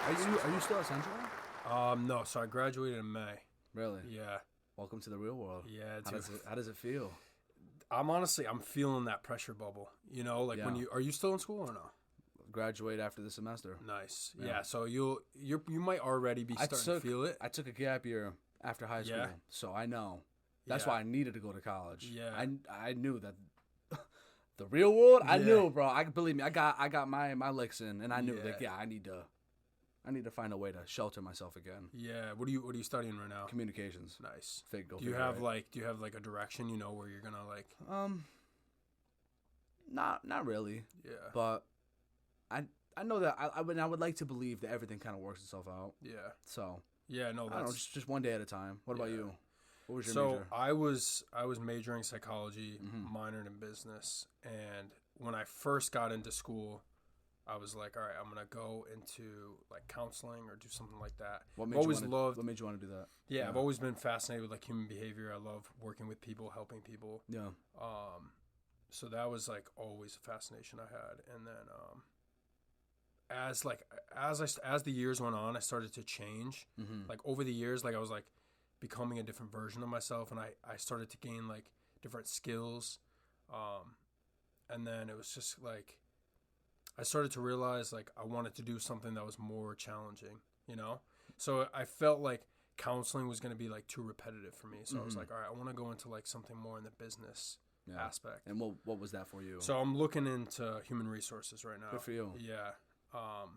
Are you still at Central? No, so I graduated in May. Really? Yeah. Welcome to the real world. Yeah, How does it feel? I'm feeling that pressure bubble. You know, like when Yeah. are you still in school or no? Graduate after the semester. Nice. Yeah. Yeah, so you might already be starting to feel it. I took a gap year after high school, Yeah. so I know. That's Yeah. why I needed to go to college. Yeah. I knew that the real world. I Yeah. knew, bro. I believe me. I got my licks in, and I knew Yeah. like I need to find a way to shelter myself again. Yeah. What are you studying right now? Communications. Nice. Fig. Do you have like a direction, where you're gonna like Not really, Yeah. but I know that I would like to believe that everything kind of works itself out. Yeah. So Yeah, no, I don't know, that's just one day at a time. What about Yeah. you? What was your so major? I was majoring psychology, minored in business, and when I first got into school, I was like, all right, I'm gonna go into like counseling or do something like that. What I've made always you loved. What made you want to do that? Yeah, I've always been fascinated with like human behavior. I love working with people, helping people. Yeah. So that was like always a fascination I had. And then as the years went on, I started to change. Like over the years, like I was like becoming a different version of myself, and I started to gain like different skills. And then it was just like I started to realize like I wanted to do something that was more challenging, So I felt like counseling was going to be like too repetitive for me. So I was like, all right, I want to go into like something more in the business aspect. And what was that for you? So I'm looking into human resources right now. Good for you. Yeah.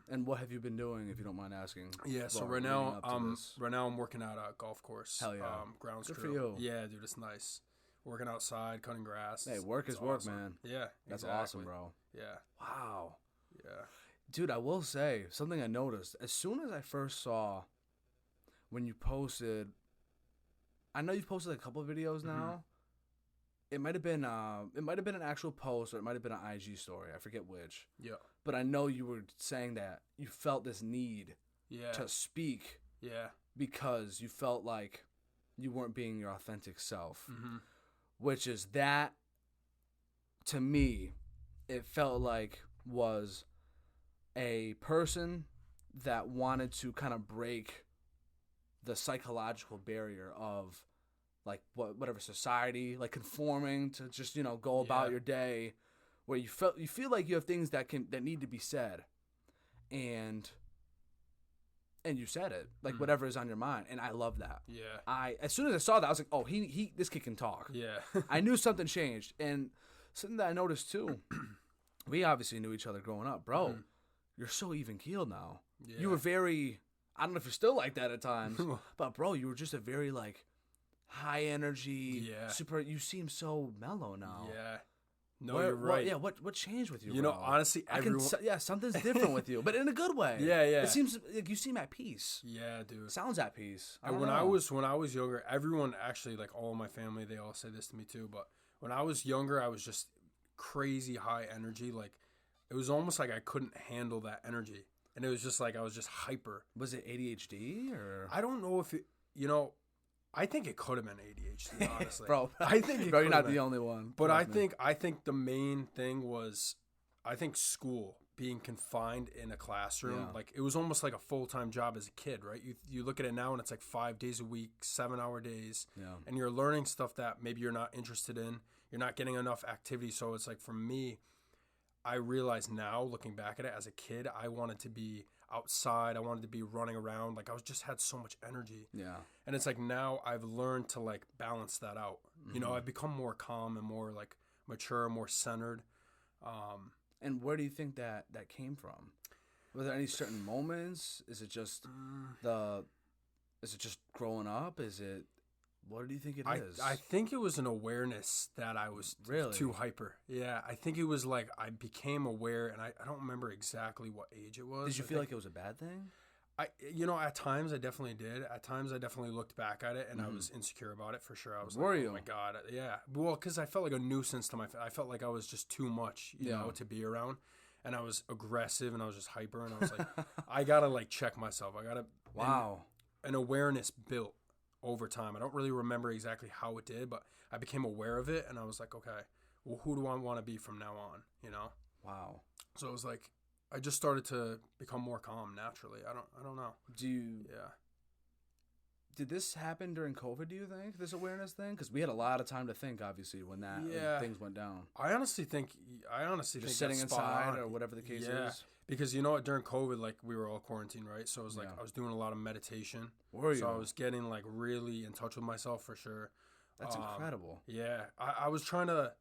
And what have you been doing, if you don't mind asking? Yeah. So Well, right leading now, up to this. I'm working out at a golf course. Hell yeah. Grounds Good for crew. you. Yeah, dude, it's nice. Working outside, cutting grass. Hey, work It's is work, awesome. man. Yeah. That's exactly. awesome, bro. Yeah. Wow. Yeah. Dude, I will say something I noticed as soon as I first saw when you posted. I know you've posted a couple of videos now. It might have been an actual post, or it might have been an IG story. I forget which. Yeah. But I know you were saying that you felt this need Yeah. to speak Yeah. because you felt like you weren't being your authentic self, Mm-hmm. which is that to me, it felt like was a person that wanted to kind of break the psychological barrier of like whatever society, like conforming to just go about Yeah. your day, where you feel like you have things that need to be said, and you said it like whatever is on your mind, and I love that. Yeah. As soon as I saw that, I was like, oh, this kid can talk. Yeah. I knew something changed, and something that I noticed too. We obviously knew each other growing up, bro. You're so even keeled now. Yeah. You were very. I don't know if you're still like that at times, but bro, you were just a very like high energy. Yeah. Super. You seem so mellow now. Yeah. No, you're right. What changed with you? You bro? know, honestly, everyone. Something's different with you, but in a good way. Yeah, yeah. It seems like you seem at peace. Yeah, dude. Sounds at peace. And when I was younger, everyone actually, like all of my family, they all say this to me too. But when I was younger, I was just crazy high energy. Like it was almost like I couldn't handle that energy, and it was just like I was just hyper. Was it ADHD or? I don't know if it. I think it could have been ADHD, honestly. Bro, I think bro, you're not been. the only one. But I Trust me. think the main thing was, I think school, being confined in a classroom, Yeah. like it was almost like a full-time job as a kid, right? You look at it now and it's like 5 days a week, 7-hour days, Yeah. and you're learning stuff that maybe you're not interested in. You're not getting enough activity. So it's like for me, I realize now looking back at it as a kid, I wanted to be outside. I wanted to be running around. Like I just had so much energy. Yeah. And it's like now I've learned to like balance that out. I've become more calm and more like mature, more centered. And where do you think that came from? Were there any certain moments? Is it just growing up? What do you think it is? I think it was an awareness that I was Really? too hyper. Yeah, I think it was like I became aware, and I don't remember exactly what age it was. Did you feel like it was a bad thing? At times I definitely did. At times I definitely looked back at it and I was insecure about it for sure. I was Were like, you? oh my God. Yeah. Well, because I felt like a nuisance to I felt like I was just too much, to be around. And I was aggressive and I was just hyper. And I was like, I got to like check myself. I got to. Wow. An awareness built over time. I don't really remember exactly how it did, but I became aware of it. And I was like, okay, well, who do I want to be from now on? Wow. So it was like, I just started to become more calm naturally. I don't know. Yeah. Did this happen during COVID, do you think, this awareness thing? Because we had a lot of time to think, obviously, when things went down. I honestly think just sitting inside or whatever the case is. Because you know what, during COVID, like we were all quarantined, right? So it was like I was doing a lot of meditation. Were you? So I was getting like really in touch with myself for sure. That's incredible. Yeah. I was trying to,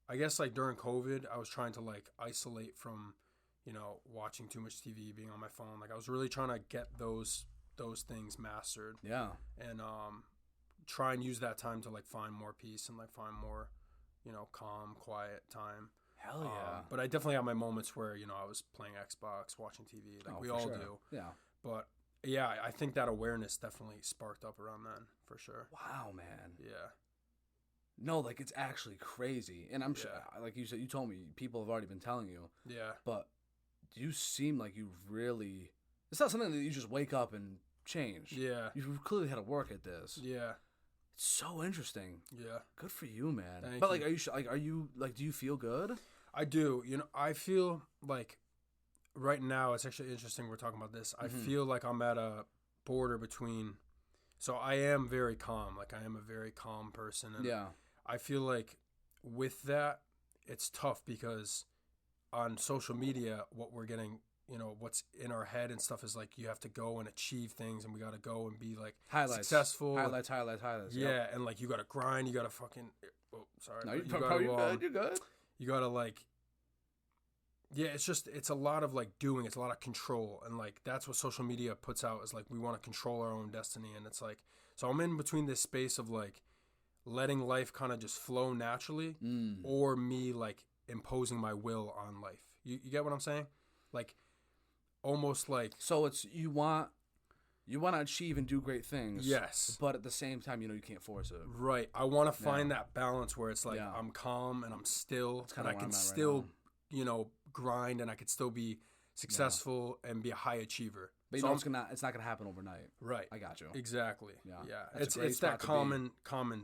I guess like during COVID, I was trying to like isolate from, you know, watching too much TV, being on my phone. Like I was really trying to get those things mastered. Yeah. And try and use that time to like find more peace and like find more, you know, calm, quiet time. Hell yeah. But I definitely had my moments where, you know, I was playing Xbox, watching TV, like we all do. Yeah. But yeah, I think that awareness definitely sparked up around then for sure. Wow, man. Yeah. No, like it's actually crazy. And I'm sure, like you said, you told me people have already been telling you. Yeah. But you seem like you really, it's not something that you just wake up and change. Yeah. You've clearly had to work at this. Yeah. It's so interesting. Yeah. Good for you, man. Thank but you. like, are you do you feel good? I do. You know, I feel like right now, it's actually interesting we're talking about this. I feel like I'm at a border between, so I am very calm. Like I am a very calm person. And yeah. I feel like with that, it's tough because on social media, what we're getting, you know, what's in our head and stuff is like you have to go and achieve things and we got to go and be like successful. Highlights. Yeah. Yep. And like you got to grind. You got to fucking, oh, sorry. No, you're good. You got to like, yeah, it's a lot of like doing. It's a lot of control. And like that's what social media puts out is like we want to control our own destiny. And it's like, so I'm in between this space of like letting life kind of just flow naturally or me like imposing my will on life. You get what I'm saying? Like almost like. So it's you want to achieve and do great things. Yes. But at the same time, you know, you can't force it. Right. I want to find that balance where it's like I'm calm and I'm still, and I can still, you know, grind and I could still be successful and be a high achiever. But you know, it's not gonna happen overnight. Right. I got you. Exactly. Yeah. It's that common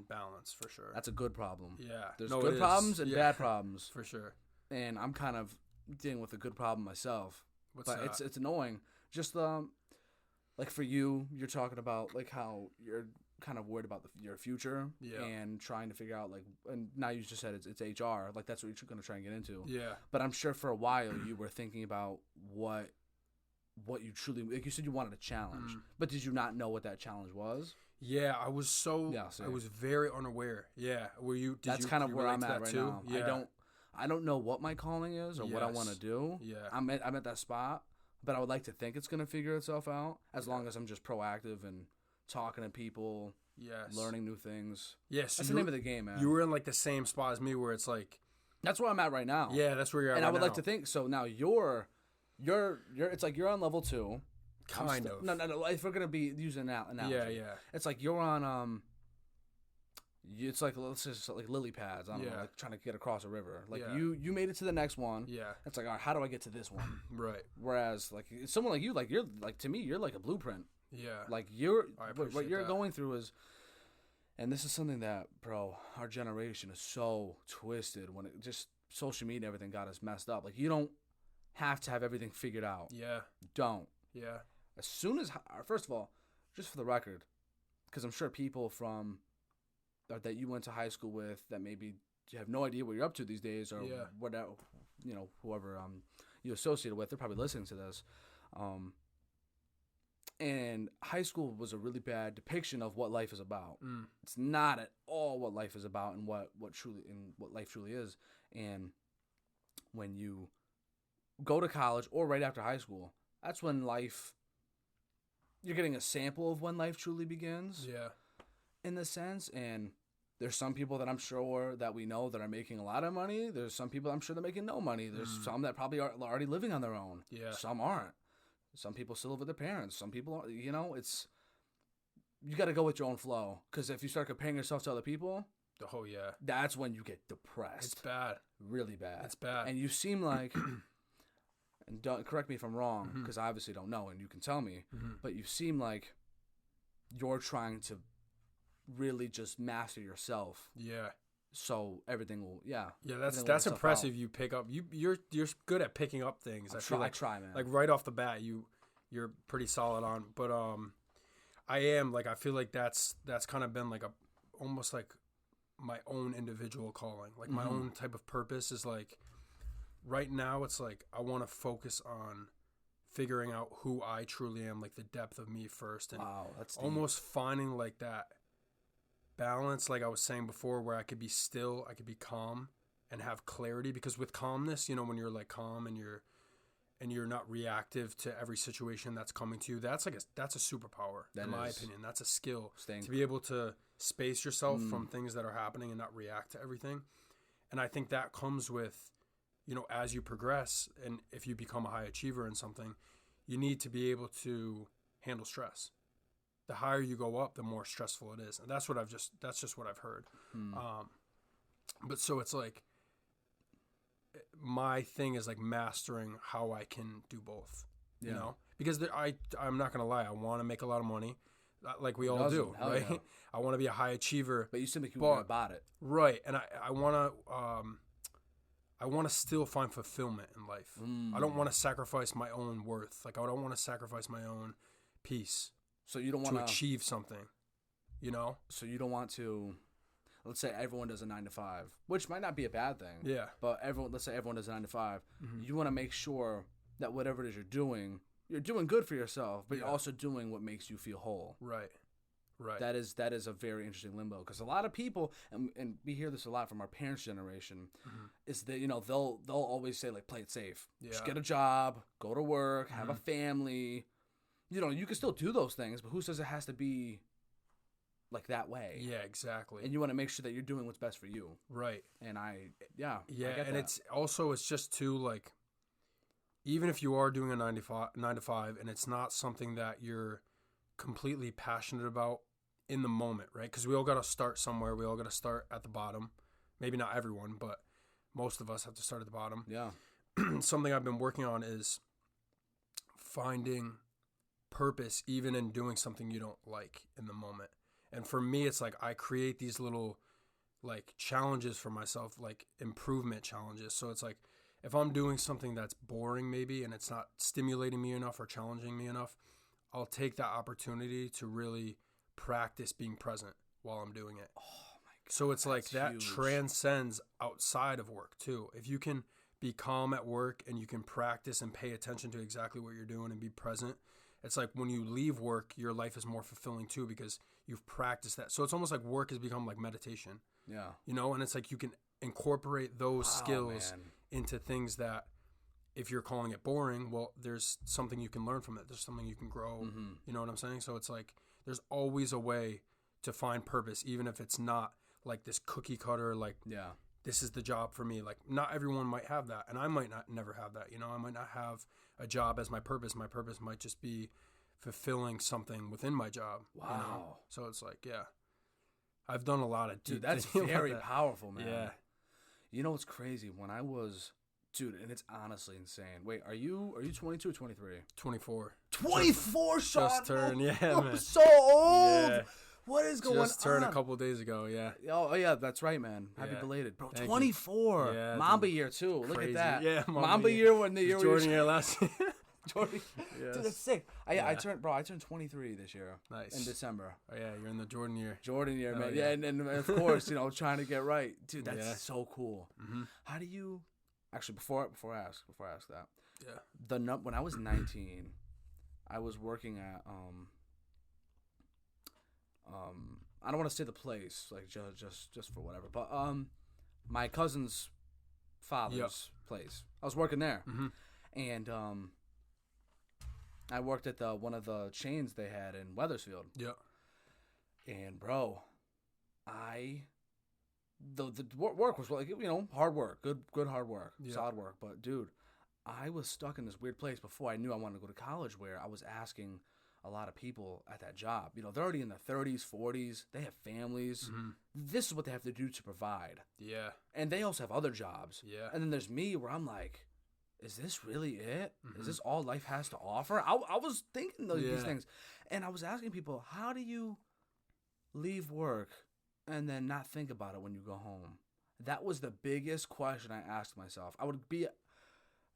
balance for sure. That's a good problem. Yeah. There's good problems and bad problems. For sure. And I'm kind of dealing with a good problem myself. What's that? It's annoying. Just like for you, you're talking about like how you're kind of worried about your future and trying to figure out like, and now you just said it's HR, like that's what you're going to try and get into. Yeah. But I'm sure for a while you were thinking about what you truly, like you said you wanted a challenge, but did you not know what that challenge was? Yeah, I was I was very unaware. Yeah. That's kind of where I'm at right now. Yeah. I don't know what my calling is or what I want to do. Yeah. I'm at that spot, but I would like to think it's going to figure itself out as long as I'm just proactive and talking to people, learning new things. Yes. That's the name of the game, man. You were in like the same spot as me where it's like. That's where I'm at right now. Yeah, that's where you're at and right I would now. like to think, so now you're it's like you're on level 2. Kind of. No. If we're going to be using an analogy. Yeah. It's like you're on, it's like, let's just like lily pads. I don't know, like trying to get across a river. Like you made it to the next one. Yeah. It's like, all right, how do I get to this one? Right. Whereas like someone like you, like you're like, to me, you're like a blueprint. Yeah. Like what you're going through is, and this is something that, bro, our generation is so twisted when it just social media and everything got us messed up. Like you don't have to have everything figured out. Yeah. Don't. Yeah. As soon as, first of all, just for the record, because I'm sure people that you went to high school with that maybe have no idea what you're up to these days or whatever, you know, whoever you associated with, they're probably listening to this. And high school was a really bad depiction of what life is about. It's not at all what life is about and what life truly is. And when you go to college or right after high school, that's when you're getting a sample of when life truly begins. Yeah. In the sense, and there's some people that I'm sure that we know that are making a lot of money. There's some people I'm sure they're making no money. There's some that probably are already living on their own. Yeah. Some aren't. Some people still live with their parents. Some people, you got to go with your own flow. Because if you start comparing yourself to other people, oh yeah, that's when you get depressed. It's bad. Really bad. It's bad. And you seem like, and don't correct me if I'm wrong, because I obviously don't know, and you can tell me, but you seem like you're trying to really just master yourself. Yeah. So everything will, Yeah, everything that's will work itself impressive. out. You pick up. You're good at picking up things. I feel I like try, man. like right off the bat, you're pretty solid on. But I am like I feel like that's kind of been like a almost like my own individual calling, like my own type of purpose is like right now it's like I want to focus on figuring out who I truly am, like the depth of me first, and Wow, that's deep. almost finding like that balance, like I was saying before, where I could be still, I could be calm and have clarity. Because with calmness, you know, when you're like calm and you're not reactive to every situation that's coming to you, that's a superpower. In my opinion, that's a skill to be able to space yourself from things that are happening and not react to everything. And I think that comes with, you know, as you progress and if you become a high achiever in something, you need to be able to handle stress. The higher you go up, the more stressful it is. And that's just what I've heard. But so it's like, my thing is like mastering how I can do both, you know, because I'm not going to lie. I want to make a lot of money like we all do, right? Yeah. I want to be a high achiever, but you simply keep going about it. Right. And I want to still find fulfillment in life. I don't want to sacrifice my own worth. Like I don't want to sacrifice my own peace. So you don't want to achieve something, you know? So you don't want to, let's say everyone does a 9 to 5, which might not be a bad thing. Yeah. But let's say everyone does a 9 to 5. You want to make sure that whatever it is you're doing good for yourself, but you're also doing what makes you feel whole. Right. Right. That is a very interesting limbo, because a lot of people, and we hear this a lot from our parents' generation, is that, you know, they'll always say like, play it safe. Yeah. Just get a job, go to work, have a family. You know, you can still do those things, but who says it has to be like that way? Yeah, exactly. And you want to make sure that you're doing what's best for you. Right. And I and that. it's just too, like, even if you are doing a 9 to 5 and it's not something that you're completely passionate about in the moment, right? Because we all got to start somewhere. We all got to start at the bottom. Maybe not everyone, but most of us have to start at the bottom. Yeah. Something I've been working on is finding purpose even in doing something you don't like in the moment. And for me, it's like I create these little like challenges for myself, like improvement challenges. So it's like if I'm doing something that's boring maybe and it's not stimulating me enough or challenging me enough, I'll take that opportunity to really practice being present while I'm doing it. Oh my God. So it's like that huge. Transcends outside of work too. If you can be calm at work and you can practice and pay attention to exactly what you're doing and be present, it's like when you leave work, your life is more fulfilling too because you've practiced that. So it's almost like work has become like meditation. Yeah. You know, and it's like you can incorporate those skills into things that if you're calling it boring, well, there's something you can learn from it. There's something you can grow. You know what I'm saying? So it's like there's always a way to find purpose, even if it's not like this cookie cutter, like, this is the job for me. Like, not everyone might have that, and I might not never have that. You know, I might not have a job as my purpose. My purpose might just be fulfilling something within my job. Wow. You know? So it's like, I've done a lot of dude. That's very powerful, man. Yeah. You know what's crazy? When I was, dude, and it's honestly insane. Wait, are you 22 or 23? 24. 24, Sean. Just turned, man. I'm so old. Yeah. What is going on? Just turned a couple of days ago, yeah. Oh, yeah, that's right, man. Happy belated. Bro, Thank 24. You. Yeah, Mamba year, too. Crazy. Look at that. Yeah, Mamba year when the year Jordan year last year. Jordan. Yes. Dude, that's sick. I turned 23 this year. Nice. In December. Oh, yeah, you're in the Jordan year. Jordan year, man. Yeah. Yeah, and of course, you know, trying to get right. Dude, that's so cool. How do you... Actually, before I ask that. When I was 19, I was working at... I don't want to say the place, like just for whatever, but my cousin's father's place. I was working there, and I worked at one of the chains they had in Wethersfield. Yeah. And bro, the work was like, you know, hard work, good hard work, solid work. But dude, I was stuck in this weird place before I knew I wanted to go to college, where I was asking a lot of people at that job, you know, they're already in their 30s, 40s. They have families. This is what they have to do to provide. Yeah. And they also have other jobs. Yeah. And then there's me, where I'm like, is this really it? Is this all life has to offer? I was thinking these things. And I was asking people, how do you leave work and then not think about it when you go home? that was the biggest question I asked myself. I would be,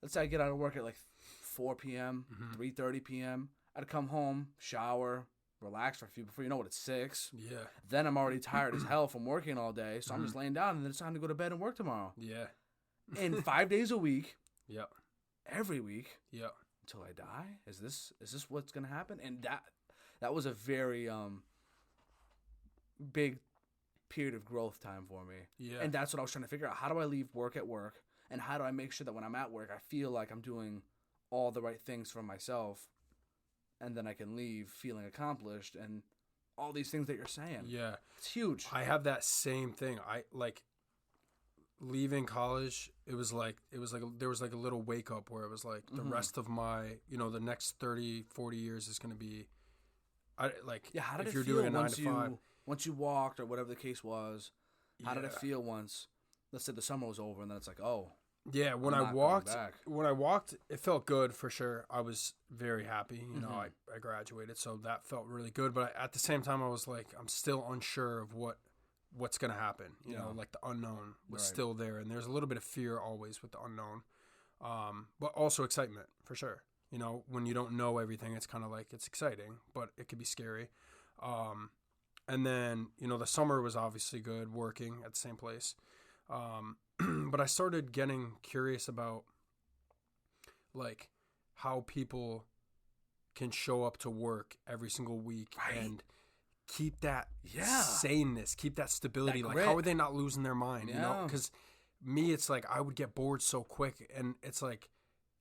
let's say I get out of work at like 4 p.m., 3:30 p.m. I'd come home, shower, relax for a few, before you know it, it's 6. Yeah. Then I'm already tired as hell from working all day, so I'm just laying down, and then it's time to go to bed and work tomorrow. Yeah. And 5 days a week, Yeah. every week, Yeah. until I die? Is this what's gonna happen? And that was a very big period of growth time for me. Yeah. And that's what I was trying to figure out. How do I leave work at work? And how do I make sure that when I'm at work, I feel like I'm doing all the right things for myself, and then I can leave feeling accomplished and all these things that you're saying. Yeah. It's huge. I have that same thing. I like leaving college. There was like a little wake up where it was like the rest of my, the next 30, 40 years is going to be, how did if you're it feel doing a 9 to 5. Once you walked or whatever the case was? How did it feel once, let's say the summer was over, and then it's like, oh. Yeah, when I walked, it felt good for sure. I was very happy. I graduated, so that felt really good. But at the same time, I was like, I'm still unsure of what's going to happen. You know, like the unknown was still there. And there's a little bit of fear always with the unknown, but also excitement for sure. When you don't know everything, it's kind of like, it's exciting, but it could be scary. And then, the summer was obviously good working at the same place. But I started getting curious about like how people can show up to work every single week and keep that saneness, keep that stability. Like, how are they not losing their mind? Because me, it's like I would get bored so quick, and it's like,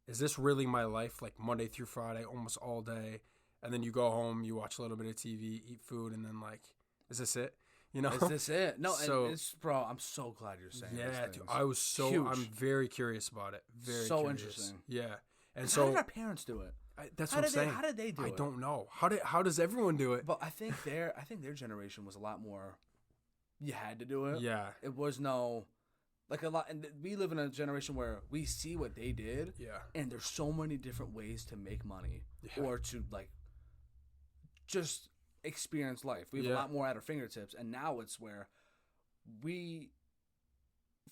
is this really my life? Like Monday through Friday, almost all day, and then you go home, you watch a little bit of TV, eat food, and then like, is this it? Is this it? No, and bro, I'm so glad you're saying this. Yeah, dude, I'm very curious about it. Very so curious. Interesting. Yeah. And how did our parents do it? That's what I'm saying. How did they do it? I don't know. How does everyone do it? But I think their generation was a lot more, you had to do it. Yeah. It was no, like a lot, and we live in a generation where we see what they did. Yeah. And there's so many different ways to make money or to like just experience life. We have a lot more at our fingertips, and now it's where we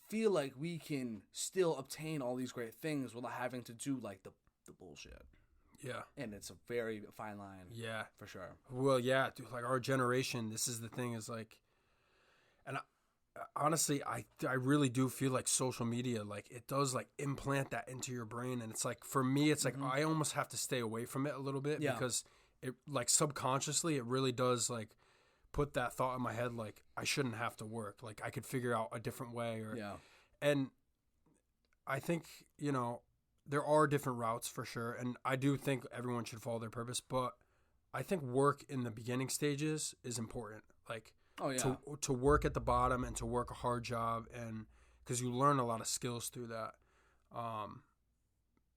feel like we can still obtain all these great things without having to do like the bullshit. Yeah. And it's a very fine line. Yeah. For sure. Well, yeah, dude, like our generation, this is the thing is like, and honestly, I really do feel like social media, like it does like implant that into your brain. And it's like, for me, it's like, I almost have to stay away from it a little bit because it like subconsciously, it really does like put that thought in my head. Like I shouldn't have to work. Like I could figure out a different way and I think, there are different routes for sure. And I do think everyone should follow their purpose, but I think work in the beginning stages is important. Like to work at the bottom and to work a hard job, and because you learn a lot of skills through that.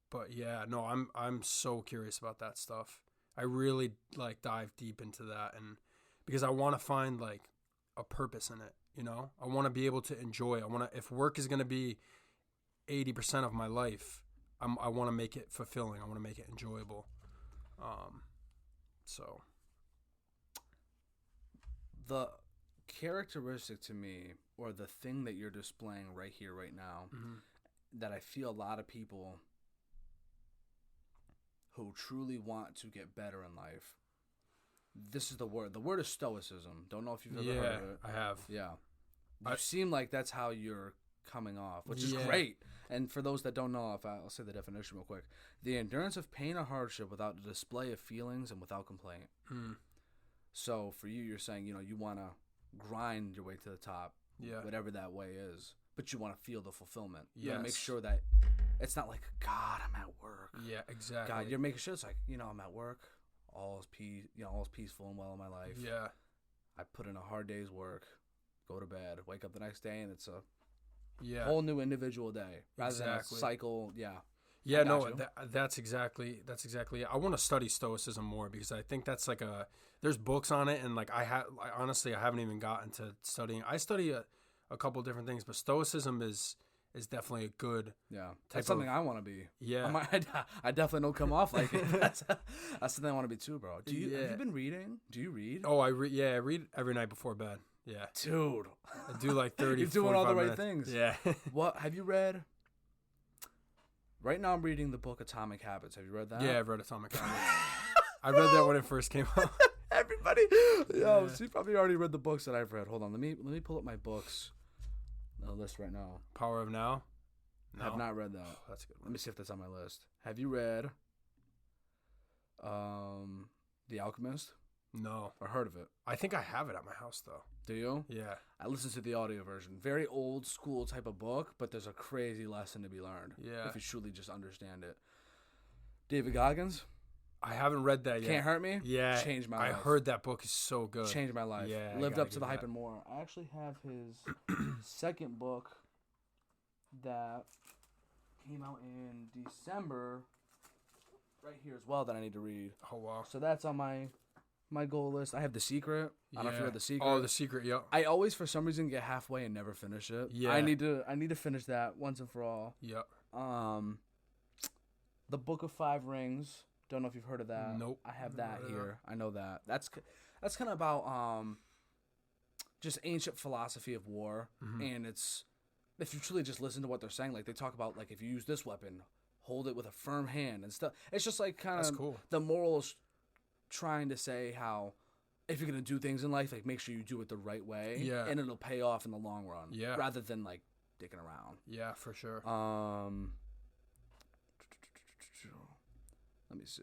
But yeah, no, I'm so curious about that stuff. I really like dive deep into that, and because I want to find like a purpose in it, I want to be able to enjoy. If work is going to be 80% of my life, I want to make it fulfilling. I want to make it enjoyable. So the characteristic to me, or the thing that you're displaying right here, right now, that I feel a lot of people who truly want to get better in life, this is the word. The word is stoicism. Don't know if you've ever heard of it. I have. Yeah. You seem like that's how you're coming off, which is great. And for those that don't know, I'll say the definition real quick. The endurance of pain or hardship without the display of feelings and without complaint. So for you, you're saying, you want to grind your way to the top, whatever that way is, but you want to feel the fulfillment. You want to make sure that it's not like, God, I'm at work. Yeah, exactly. God, you're making sure it's like, I'm at work, all is peaceful and well in my life. Yeah. I put in a hard day's work, go to bed, wake up the next day, and it's a whole new individual day rather than a cycle. Yeah, no, that's exactly it. I want to study stoicism more because I think that's like there's books on it, and like honestly, I haven't even gotten to studying. I study a couple different things, but stoicism is definitely a good that's something I want to be. I definitely don't come off like it. That's something I want to be too, bro. Have you been reading? Do you read? Oh, I read every night before bed. Yeah. Dude. I do like 30, You're doing all the right minutes. things. Yeah. What have you read? Right now I'm reading the book Atomic Habits. Have you read that? Yeah, I've read Atomic Habits. I read that when it first came out. Everybody. Yo, so you probably already read the books that I've read. Hold on. Let me pull up my books list right now. Power of Now? No. Have not read that. Oh, that's a good one. Let me see if that's on my list. Have you read The Alchemist? No. Or heard of it? I think I have it at my house, though. Do you? Yeah. I listened to the audio version. Very old school type of book, but there's a crazy lesson to be learned. Yeah. If you truly just understand it. David Goggins? I haven't read that yet. Can't Hurt Me? Yeah. Changed my life. I heard that book is so good. Changed my life. Yeah. Lived up to the hype and more. I actually have his second book that came out in December right here as well that I need to read. Oh, wow. So that's on my goal list. I have The Secret. I don't know if you read The Secret. Oh, The Secret, yep. I always, for some reason, get halfway and never finish it. Yeah. I need to finish that once and for all. Yep. The Book of Five Rings. Don't know if you've heard of that. Nope. I have that here. I know that. That's kind of about just ancient philosophy of war, and it's if you truly just listen to what they're saying, like they talk about like if you use this weapon, hold it with a firm hand and stuff. It's just like kind of cool. The morals trying to say how if you're gonna do things in life, like make sure you do it the right way, and it'll pay off in the long run, rather than like dicking around. Yeah, for sure. Let me see.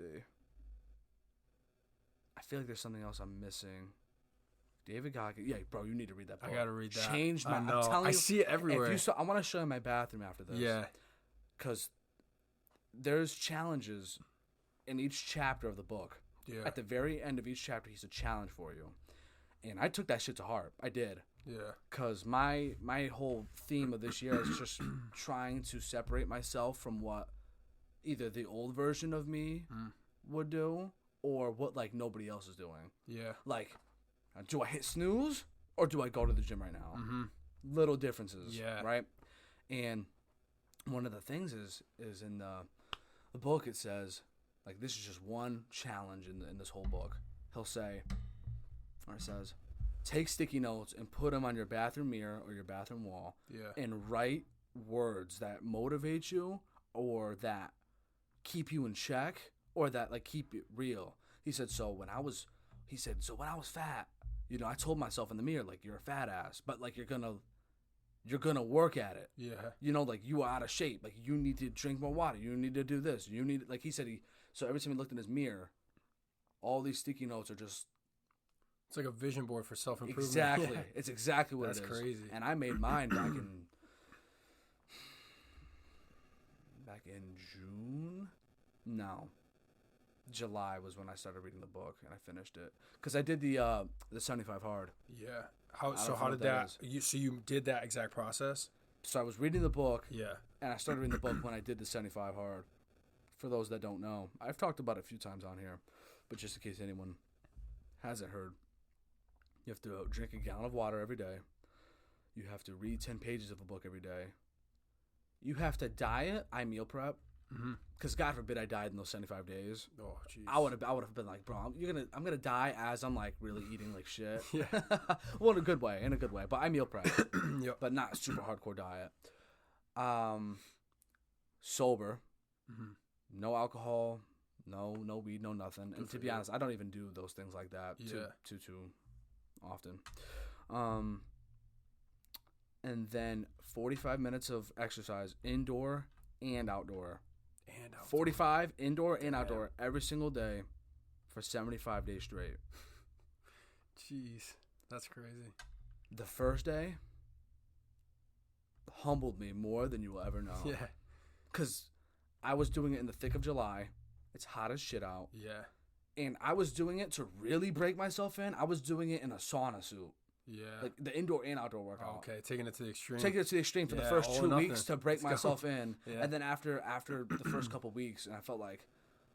I feel like there's something else I'm missing. David Goggins. Yeah, bro, you need to read that book. I gotta read that. Changed my. I know. I'm telling you, I see it everywhere. If you saw, I want to show you my bathroom after this. Yeah. Because there's challenges in each chapter of the book. Yeah. At the very end of each chapter, he's a challenge for you, and I took that shit to heart. I did. Yeah. Because my whole theme of this year is just trying to separate myself from what either the old version of me would do or what like nobody else is doing. Yeah. Like, do I hit snooze or do I go to the gym right now? Little differences. Yeah. Right. And one of the things is in the book it says like this is just one challenge in this whole book. He'll say, or it says, take sticky notes and put them on your bathroom mirror or your bathroom wall. Yeah. And write words that motivate you or that keep you in check or that like keep it real. He said so when I was fat, you know, I told myself in the mirror like you're a fat ass, but like you're gonna work at it. Yeah. You know, like you are out of shape, like you need to drink more water, you need to do this, you need like he said so every time he looked in his mirror, all these sticky notes are just it's like a vision board for self-improvement. Exactly. Yeah. It's exactly what That's it is. That's crazy. And I made mine back in June? No. July was when I started reading the book and I finished it. Because I did the 75 hard. Yeah. How did that you did that exact process? So I was reading the book. Yeah. And I started reading the book when I did the 75 hard. For those that don't know. I've talked about it a few times on here. But just in case anyone hasn't heard. You have to drink a gallon of water every day. You have to read 10 pages of a book every day. You have to diet. I meal prep. Because God forbid I died in those 75 days. Oh, jeez. I would have been like, bro, I'm gonna die as I'm like really eating like shit. Yeah. Well, in a good way. But I meal prep. Yep. But not super hardcore diet. Sober. No alcohol. No weed. No nothing. And to be honest, I don't even do those things like that too often. And then 45 minutes of exercise, indoor and outdoor. 45 indoor and outdoor every single day for 75 days straight. Jeez, that's crazy. The first day humbled me more than you will ever know. Yeah. Because I was doing it in the thick of July. It's hot as shit out. Yeah. And I was doing it to really break myself in. I was doing it in a sauna suit. Yeah. Like the indoor and outdoor workout. Okay, taking it to the extreme. Taking it to the extreme for the first 2 weeks to break myself in. Yeah. And then after the first couple weeks, and I felt like,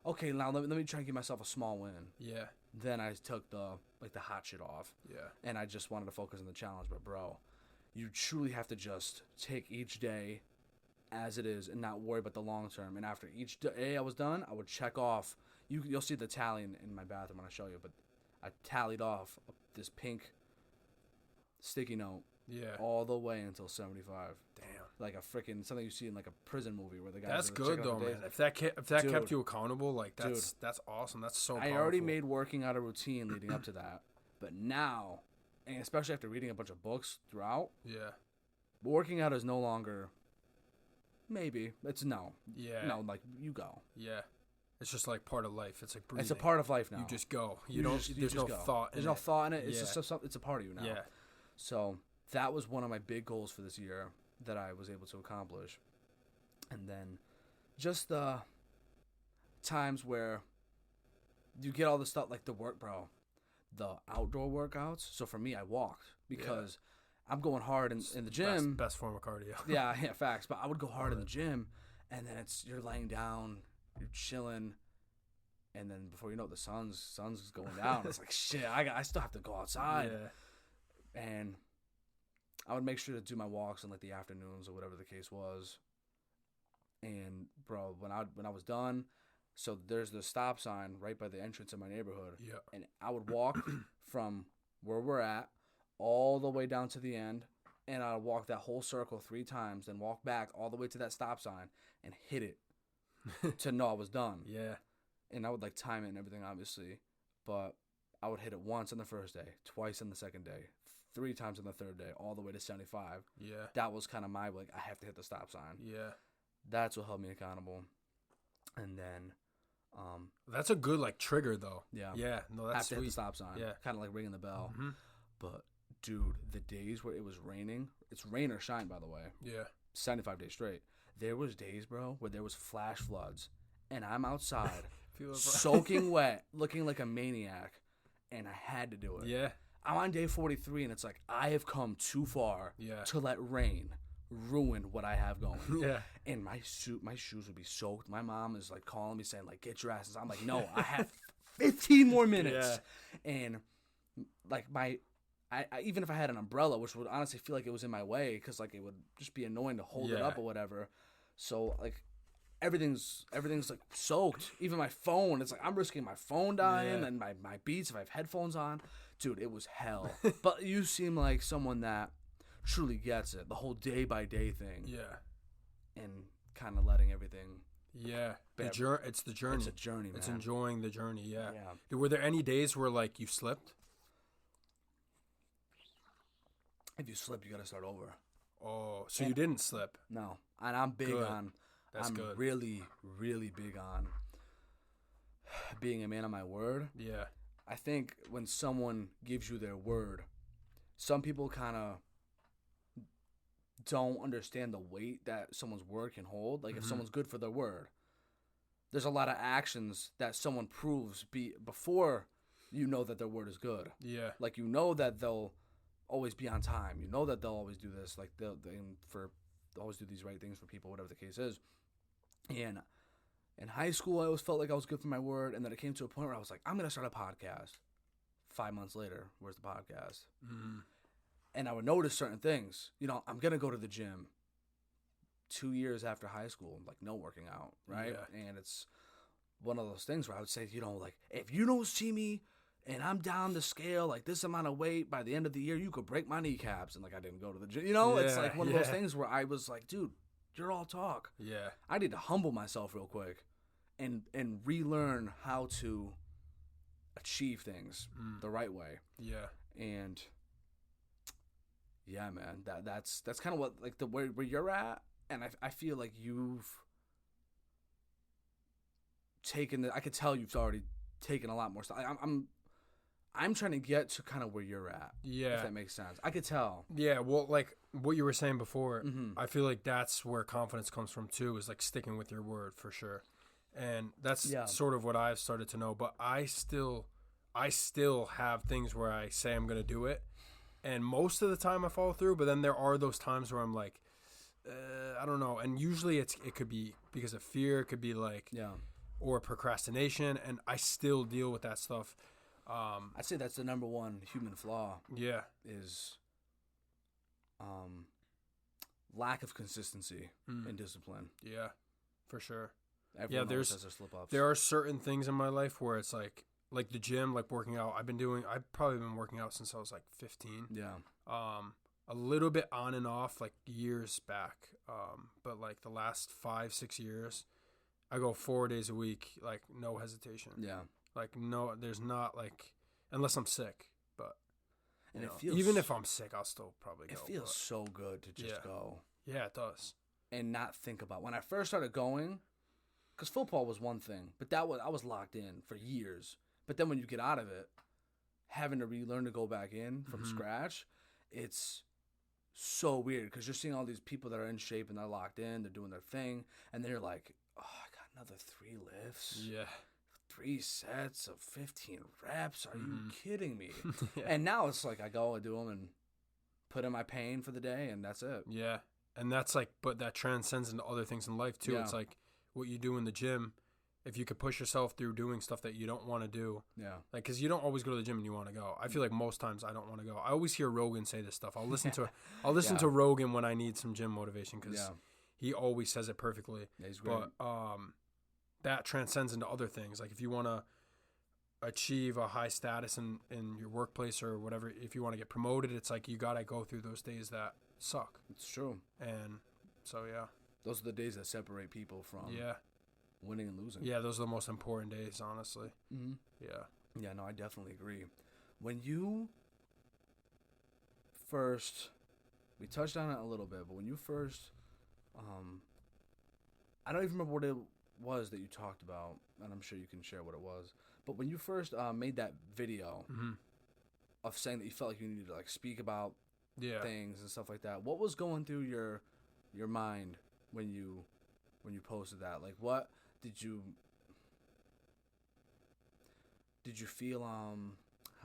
okay, now let me try and give myself a small win. Yeah. Then I took the hot shit off. Yeah. And I just wanted to focus on the challenge. But bro, you truly have to just take each day as it is and not worry about the long term. And after each day I was done, I would check off. You'll see the tally in my bathroom when I show you. But I tallied off this pink sticky note. Yeah. All the way until 75. Damn. Like a freaking something you see in like a prison movie where the guy. That's good though, man. If that kept you accountable, like that's awesome. That's so. I already made working out a routine leading up to that, but now, and especially after reading a bunch of books throughout, working out is no longer. Maybe it's no. Yeah. No, like you go. Yeah. It's just like part of life. It's like breathing. It's a part of life now. You just go. There's no thought. There's no thought in it. It's just it's a part of you now. Yeah. So that was one of my big goals for this year that I was able to accomplish. And then just the times where you get all the stuff like the work, bro, the outdoor workouts. So for me, I walked because I'm going hard in the gym. Best form of cardio. yeah, facts. But I would go hard in the gym, and then you're laying down, you're chilling, and then before you know it, the sun's going down. It's like shit. I still have to go outside. Yeah. And I would make sure to do my walks in like the afternoons or whatever the case was. And bro, when I was done, so there's the stop sign right by the entrance of my neighborhood. Yeah. And I would walk from where we're at all the way down to the end, and I'd walk that whole circle 3 times, then walk back all the way to that stop sign and hit it to know I was done. Yeah. And I would like time it and everything, obviously, but I would hit it once on the first day, twice on the second day, 3 times on the third day, all the way to 75. Yeah. That was kind of my like I have to hit the stop sign. Yeah. That's what held me accountable. And then that's a good like trigger though. Yeah. Yeah. No, that's sweet. Hit the stop sign. Yeah. Kind of like ringing the bell. Mm-hmm. But dude, the days where it was raining, it's rain or shine, by the way. Yeah. 75 days straight. There was days, bro, where there was flash floods, and I'm outside soaking wet, looking like a maniac, and I had to do it. Yeah. I'm on day 43, and it's like I have come too far to let rain ruin what I have going. Yeah. And my shoes would be soaked. My mom is like calling me saying like, "Get your asses." I'm like, "No, I have 15 more minutes." Yeah. And like I even if I had an umbrella, which would honestly feel like it was in my way because like it would just be annoying to hold it up or whatever. So like everything's like soaked. Even my phone, it's like I'm risking my phone dying and my Beats if I have headphones on. Dude, it was hell. But you seem like someone that truly gets it, the whole day by day thing. Yeah. And kind of letting everything. Yeah. It's the journey. It's a journey, man. It's enjoying the journey, yeah. Yeah. Were there any days where like you slipped? If you slip, you got to start over. Oh, so you didn't slip? No. And I'm big on That's I'm good. really, really big on being a man of my word. Yeah. I think when someone gives you their word, some people kind of don't understand the weight that someone's word can hold. Like if someone's good for their word, there's a lot of actions that someone proves before you know that their word is good. Yeah. Like you know that they'll always be on time. You know that they'll always do this. Like they'll always do these right things for people, whatever the case is. And in high school, I always felt like I was good for my word, and then it came to a point where I was like, I'm gonna start a podcast. 5 months later, where's the podcast? Mm-hmm. And I would notice certain things. You know, I'm gonna go to the gym. 2 years after high school, like no working out, right? Yeah. And it's one of those things where I would say, you know, like if you don't see me and I'm down the scale like this amount of weight by the end of the year, you could break my kneecaps. And like I didn't go to the gym. You know, it's like one of those things where I was like, dude, you're all talk. Yeah. I need to humble myself real quick and relearn how to achieve things the right way. Yeah. And yeah, man, that's kind of what like the where you're at, and I feel like you've taken I could tell you've already taken a lot more stuff. I'm trying to get to kind of where you're at. Yeah. If that makes sense. I could tell. Yeah, well, like what you were saying before, I feel like that's where confidence comes from too, is like sticking with your word for sure. And that's sort of what I've started to know. But I still have things where I say I'm going to do it. And most of the time I follow through. But then there are those times where I'm like, I don't know. And usually it could be because of fear. It could be like, or procrastination. And I still deal with that stuff. I'd say that's the number one human flaw. Yeah. Is lack of consistency and discipline. Yeah, for sure. Everyone always has their slip-ups. There are certain things in my life where it's like like the gym, like working out. I've probably been working out since I was like 15. Yeah. A little bit on and off like years back. But like the last 5-6 years, I go 4 days a week, like no hesitation. Yeah. Like no, there's not like, unless I'm sick, but and it know, feels, even if I'm sick, I'll still probably go. It feels so good to just go. Yeah, it does. And not think about when I first started going, because football was one thing, but I was locked in for years. But then when you get out of it, having to relearn to go back in from scratch, it's so weird because you're seeing all these people that are in shape and they're locked in, they're doing their thing, and then you're like, oh, I got another 3 lifts. Yeah. 3 sets of 15 reps. Are you kidding me? Yeah. And now it's like I go and do them and put in my pain for the day, and that's it. Yeah. And that's like, but that transcends into other things in life too. Yeah. It's like what you do in the gym. If you could push yourself through doing stuff that you don't want to do. Yeah. Like, because you don't always go to the gym and you want to go. I feel like most times I don't want to go. I always hear Rogan say this stuff. I'll listen to Rogan when I need some gym motivation because he always says it perfectly. Yeah, he's great. But that transcends into other things. Like if you want to achieve a high status in your workplace or whatever, if you want to get promoted, it's like you got to go through those days that suck. It's true. And so, yeah. Those are the days that separate people from winning and losing. Yeah, those are the most important days, honestly. Mm-hmm. Yeah. Yeah, no, I definitely agree. When you first, we touched on it a little bit, but when you first, I don't even remember what it was that you talked about, and I'm sure you can share what it was. But when you first made that video of saying that you felt like you needed to like speak about things and stuff like that, what was going through your mind when you posted that? Like, what did you feel? How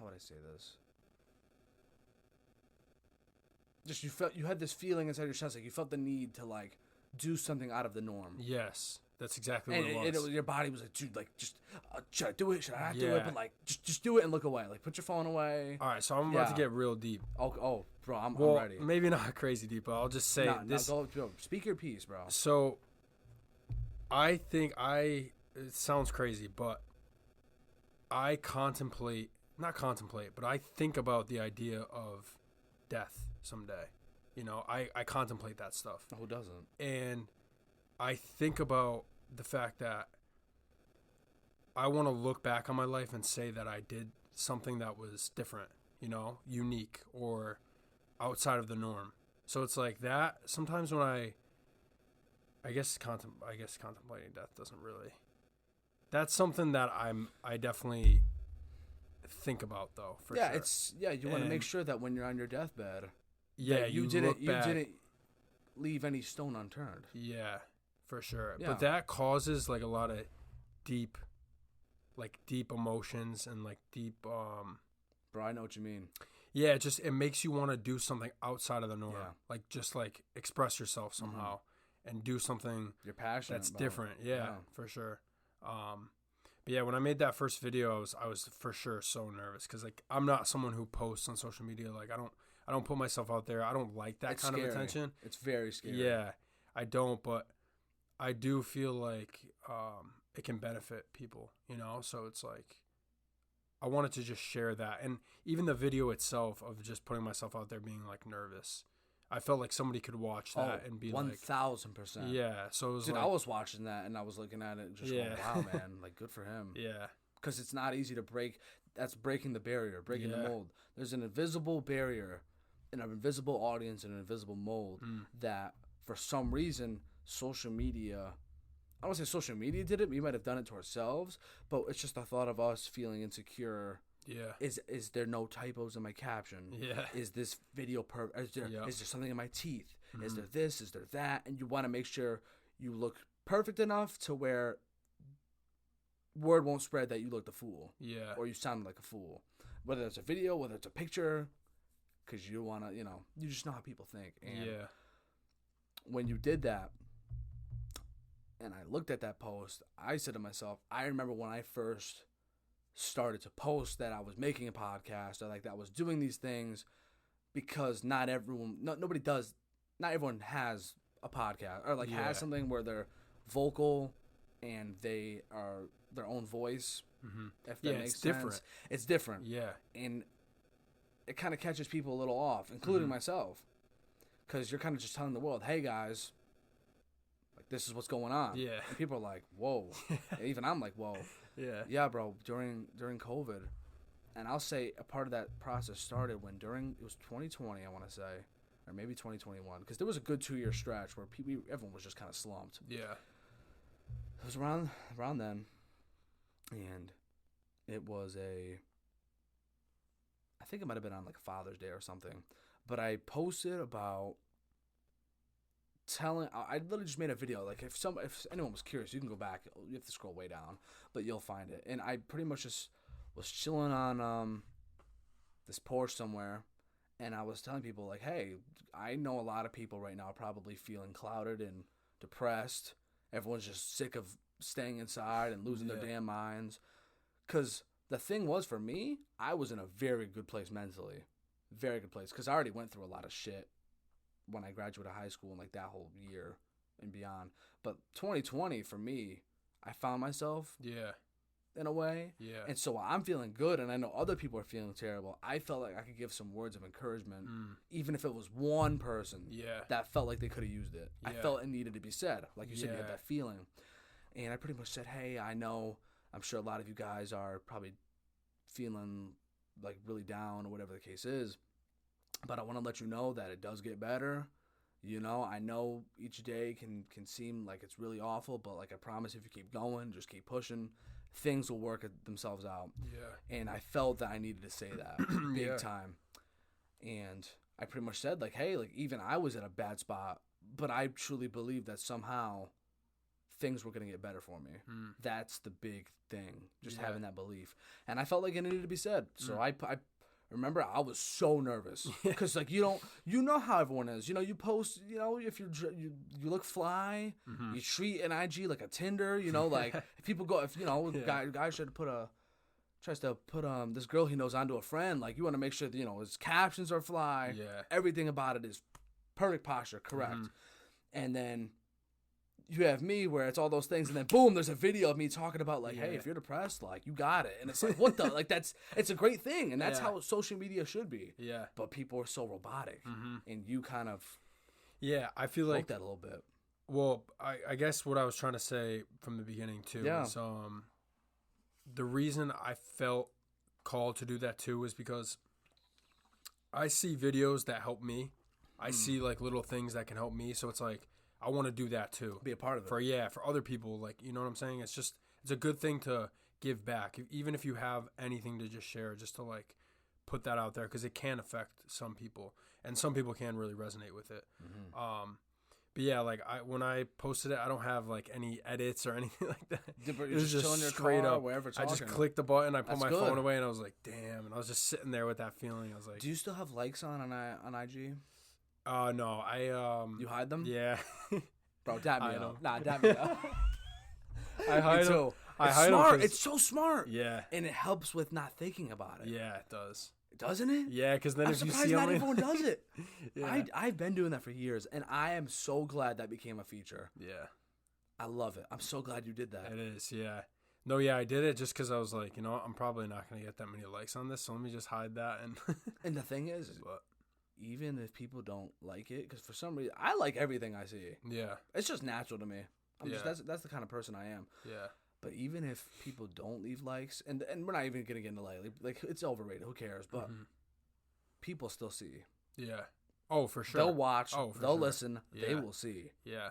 would I say this? Just you had this feeling inside your chest, like you felt the need to like do something out of the norm. Yes, that's exactly what it was. Your body was like, dude, like just should I do it? Should I not do it? But like just do it and look away. Like put your phone away. All right, so I'm about to get real deep. Oh, bro, I'm ready. Maybe not crazy deep, but I'll just say this. Go, speak your piece, bro. So, I think it sounds crazy, but I but I think about the idea of death someday. You know, I contemplate that stuff. Who doesn't? And I think about the fact that I want to look back on my life and say that I did something that was different, you know, unique or outside of the norm. So it's like that. Sometimes when I guess contemplating death doesn't really. That's something that I definitely think about though. For sure. You want to make sure that when you're on your deathbed, you didn't leave any stone unturned. Yeah, for sure. Yeah. But that causes like a lot of deep emotions and like deep. Bro, I know what you mean. Yeah, it makes you want to do something outside of the norm. Yeah. Like just like express yourself somehow and do something you're passionate that's about. Different. Yeah, for sure. But yeah, when I made that first video, I was for sure so nervous because like I'm not someone who posts on social media. Like I don't put myself out there. I don't like that kind of attention. It's very scary. Yeah, I don't, but I do feel like it can benefit people, you know? So it's like I wanted to just share that. And even the video itself of just putting myself out there being like nervous, I felt like somebody could watch that and be 1,000%. Yeah, so it was I was watching that and I was looking at it and just going, wow, man, like good for him. Yeah. Because it's not easy to break. That's breaking the barrier, breaking the mold. There's an invisible barrier, an invisible audience, and an invisible mold that for some reason social media, I don't want to say social media did it. We might have done it to ourselves, but it's just the thought of us feeling insecure. Yeah. Is there no typos in my caption? Yeah. Is this video is there something in my teeth? Is there this? Is there that? And you want to make sure you look perfect enough to where word won't spread that you looked a fool. Yeah. Or you sound like a fool. Whether it's a video, whether it's a picture, because you want to, you just know how people think. And when you did that, and I looked at that post, I said to myself, I remember when I first started to post that I was making a podcast or like that I was doing these things, because not everyone has a podcast or like has something where they're vocal and they are their own voice If that makes sense. It's different. Yeah. And it kind of catches people a little off, including myself. Because you're kind of just telling the world, hey, guys, like, this is what's going on. Yeah. And people are like, whoa. Even I'm like, whoa. Yeah. Yeah, bro, during COVID. And I'll say a part of that process started when it was 2020, I want to say, or maybe 2021. Because there was a good 2-year stretch where everyone was just kind of slumped. Yeah. It was around then. And it was I think it might have been on like Father's Day or something, but I posted about I literally just made a video. Like if anyone was curious, you can go back. You have to scroll way down, but you'll find it. And I pretty much just was chilling on this porch somewhere, and I was telling people like, hey, I know a lot of people right now are probably feeling clouded and depressed. Everyone's just sick of staying inside and losing their damn minds. Because the thing was, for me, I was in a very good place mentally. Very good place. Because I already went through a lot of shit when I graduated high school and like that whole year and beyond. But 2020, for me, I found myself. Yeah. In a way. Yeah. And so I'm feeling good, and I know other people are feeling terrible. I felt like I could give some words of encouragement, even if it was one person that felt like they could have used it. I felt it needed to be said. Like you said, you had that feeling. And I pretty much said, hey, I'm sure a lot of you guys are probably feeling like really down or whatever the case is. But I want to let you know that it does get better. You know, I know each day can seem like it's really awful, but like I promise if you keep going, just keep pushing, things will work themselves out. Yeah. And I felt that I needed to say that big time. And I pretty much said like, hey, like even I was at a bad spot, but I truly believe that somehow things were going to get better for me. That's the big thing, just having that belief. And I felt like it needed to be said. So I remember I was so nervous because like you know how everyone is. You know, you post, you know, if you look fly, you treat an IG like a Tinder. You know, like if people go, if you know, guy tries to put this girl he knows onto a friend, like you want to make sure that, you know, his captions are fly. Yeah, everything about it is perfect posture, correct. And then you have me where it's all those things, and then boom, there's a video of me talking about like, hey, if you're depressed, like you got it, and it's like, what the, like it's a great thing, and that's how social media should be. Yeah. But people are so robotic, and you kind of, I feel like that a little bit. Well, I guess what I was trying to say from the beginning too is the reason I felt called to do that too is because I see videos that help me. I see like little things that can help me, so it's like, I want to do that too. Be a part of it. For other people, like, you know what I'm saying? It's a good thing to give back. Even if you have anything to just share, just to like put that out there, because it can affect some people, and some people can really resonate with it. But yeah, like when I posted it, I don't have like any edits or anything like that. It was just in your straight car, up. Wherever I just clicked the button, I put my phone away, and I was like, damn. And I was just sitting there with that feeling. I was like, do you still have likes on IG? No, you hide them? Yeah. Bro, dab me up. Nah, dab me up. I hide them. It's smart. It's so smart. Yeah. And it helps with not thinking about it. Yeah, it does. Doesn't it? Yeah, because then if you see not everyone does it. I've been doing that for years, and I am so glad that became a feature. Yeah. I love it. I'm so glad you did that. It is, yeah. No, yeah, I did it just because I was like, you know, I'm probably not going to get that many likes on this, so let me just hide that. And the thing is, even if people don't like it, because for some reason I like everything I see. Yeah, it's just natural to me. That's the kind of person I am. Yeah. But even if people don't leave likes, and we're not even gonna get into like it's overrated. Who cares? But people still see. Yeah. Oh, for sure. They'll watch. They'll listen. Yeah. They will see. Yeah.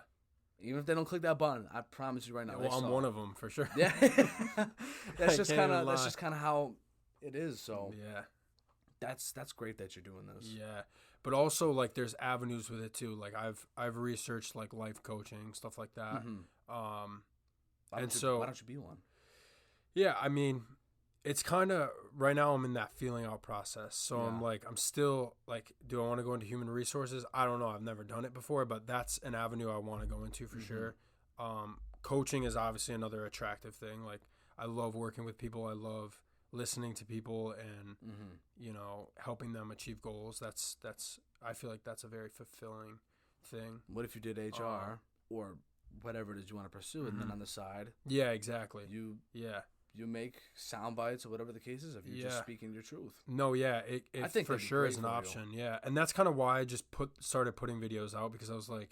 Even if they don't click that button, I promise you right now. Well, I'm one of them for sure. Yeah. That's just kind of how it is. So yeah. That's great that you're doing this. Yeah. But also like there's avenues with it too. Like I've researched like life coaching, stuff like that. Why don't you be one? Yeah, I mean, it's kind of right now I'm in that feeling out process. So I'm still like, do I want to go into human resources? I don't know. I've never done it before, but that's an avenue I want to go into for sure. Coaching is obviously another attractive thing. Like I love working with people. I love listening to people and you know, helping them achieve goals. That's I feel like that's a very fulfilling thing. What if you did HR or whatever it is you want to pursue, and then on the side, yeah, exactly, you you make sound bites or whatever the case is, if you're just speaking your truth. No, yeah, I think for sure is an option. Yeah, and that's kind of why I just started putting videos out, because I was like,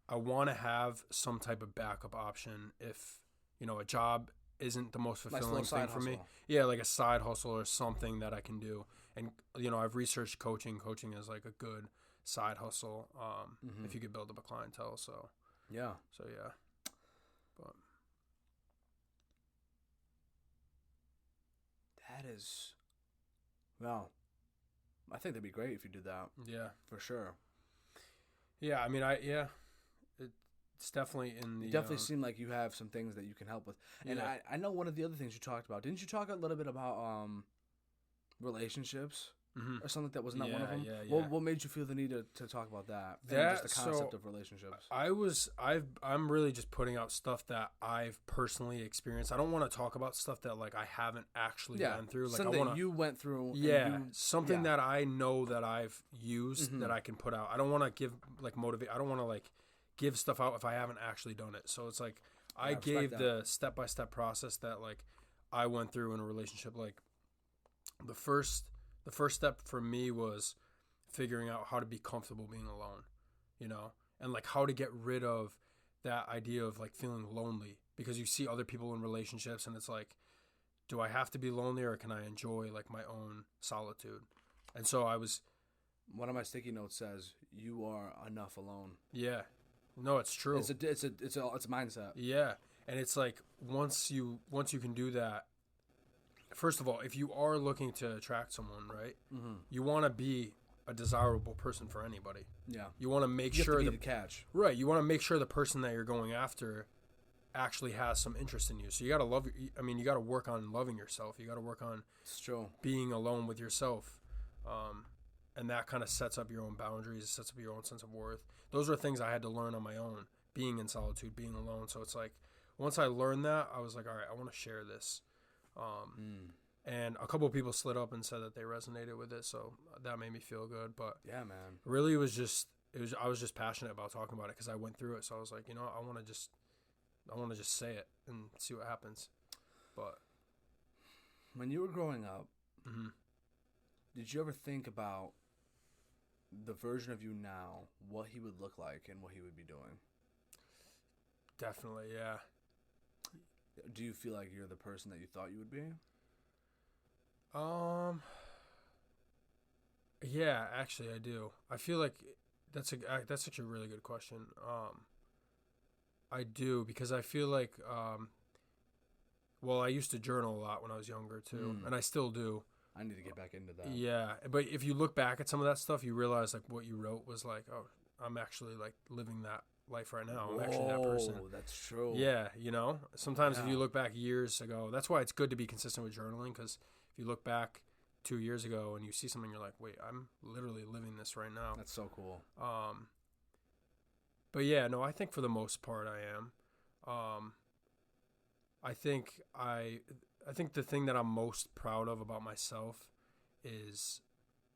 I want to have some type of backup option if, you know, a job isn't the most fulfilling thing for me. Yeah, like a side hustle or something that I can do. And, you know, I've researched coaching. Coaching is like a good side hustle if you could build up a clientele. So, yeah. But that is, well, I think that'd be great if you did that. Yeah. For sure. Yeah, I mean, it's definitely in the... You definitely seem like you have some things that you can help with. And yeah. I know one of the other things you talked about. Didn't you talk a little bit about relationships or something? That wasn't that one of them? Yeah. What made you feel the need to talk about that? That, just the concept of relationships. I'm really just putting out stuff that I've personally experienced. I don't want to talk about stuff that like I haven't actually been through. Like something you went through. Something that I know that I've used that I can put out. I don't want to give like motivate. I don't want to like give stuff out if I haven't actually done it. So it's like I gave the step-by-step process that like I went through in a relationship. Like the first step for me was figuring out how to be comfortable being alone, you know, and like how to get rid of that idea of like feeling lonely, because you see other people in relationships and it's like, do I have to be lonely or can I enjoy like my own solitude? And so one of my sticky notes says, you are enough alone. Yeah. No, it's true. It's a mindset. Yeah. And it's like once you can do that, first of all, if you are looking to attract someone, right, you want to be a desirable person for anybody. Yeah. You want to make sure the catch. Right. You want to make sure the person that you're going after actually has some interest in you. So you got to you got to work on loving yourself. You got to work on being alone with yourself. And that kind of sets up your own boundaries. It sets up your own sense of worth. Those are things I had to learn on my own, being in solitude, being alone. So it's like, once I learned that, I was like, all right, I want to share this. And a couple of people slid up and said that they resonated with it. So that made me feel good. But yeah, man, really I was just passionate about talking about it because I went through it. So I was like, you know, I want to just say it and see what happens. But when you were growing up, did you ever think about the version of you now, what he would look like and what he would be doing? Definitely, yeah. Do you feel like you're the person that you thought you would be? Yeah, actually I do. I feel like that's actually a really good question. I do, because I feel like I used to journal a lot when I was younger too, and I still do. I need to get back into that. Yeah, but if you look back at some of that stuff, you realize like what you wrote was like, oh, I'm actually like living that life right now. I'm actually that person. Oh, that's true. Yeah, you know, sometimes if you look back years ago, that's why it's good to be consistent with journaling, because if you look back 2 years ago and you see something, you're like, wait, I'm literally living this right now. That's so cool. But yeah, no, I think for the most part I am. I think the thing that I'm most proud of about myself is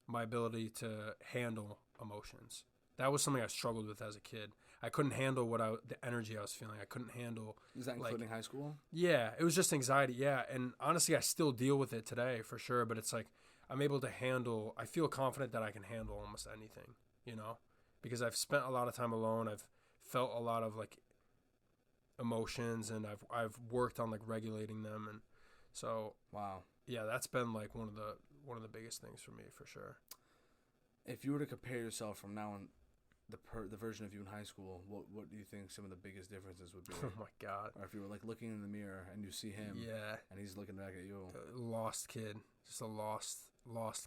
my ability to handle emotions. That was something I struggled with as a kid. I couldn't handle the energy I was feeling. I couldn't handle. Is that including high school? Yeah, it was just anxiety. Yeah, and honestly, I still deal with it today for sure. But it's like I'm able to handle. I feel confident that I can handle almost anything. You know, because I've spent a lot of time alone. I've felt a lot of like emotions, and I've worked on like regulating them, and so wow. Yeah, that's been like one of the biggest things for me for sure. If you were to compare yourself from now on, the version of you in high school, what do you think some of the biggest differences would be? Oh my God. Or if you were like looking in the mirror and you see him, and he's looking back at you. Lost kid, just a lost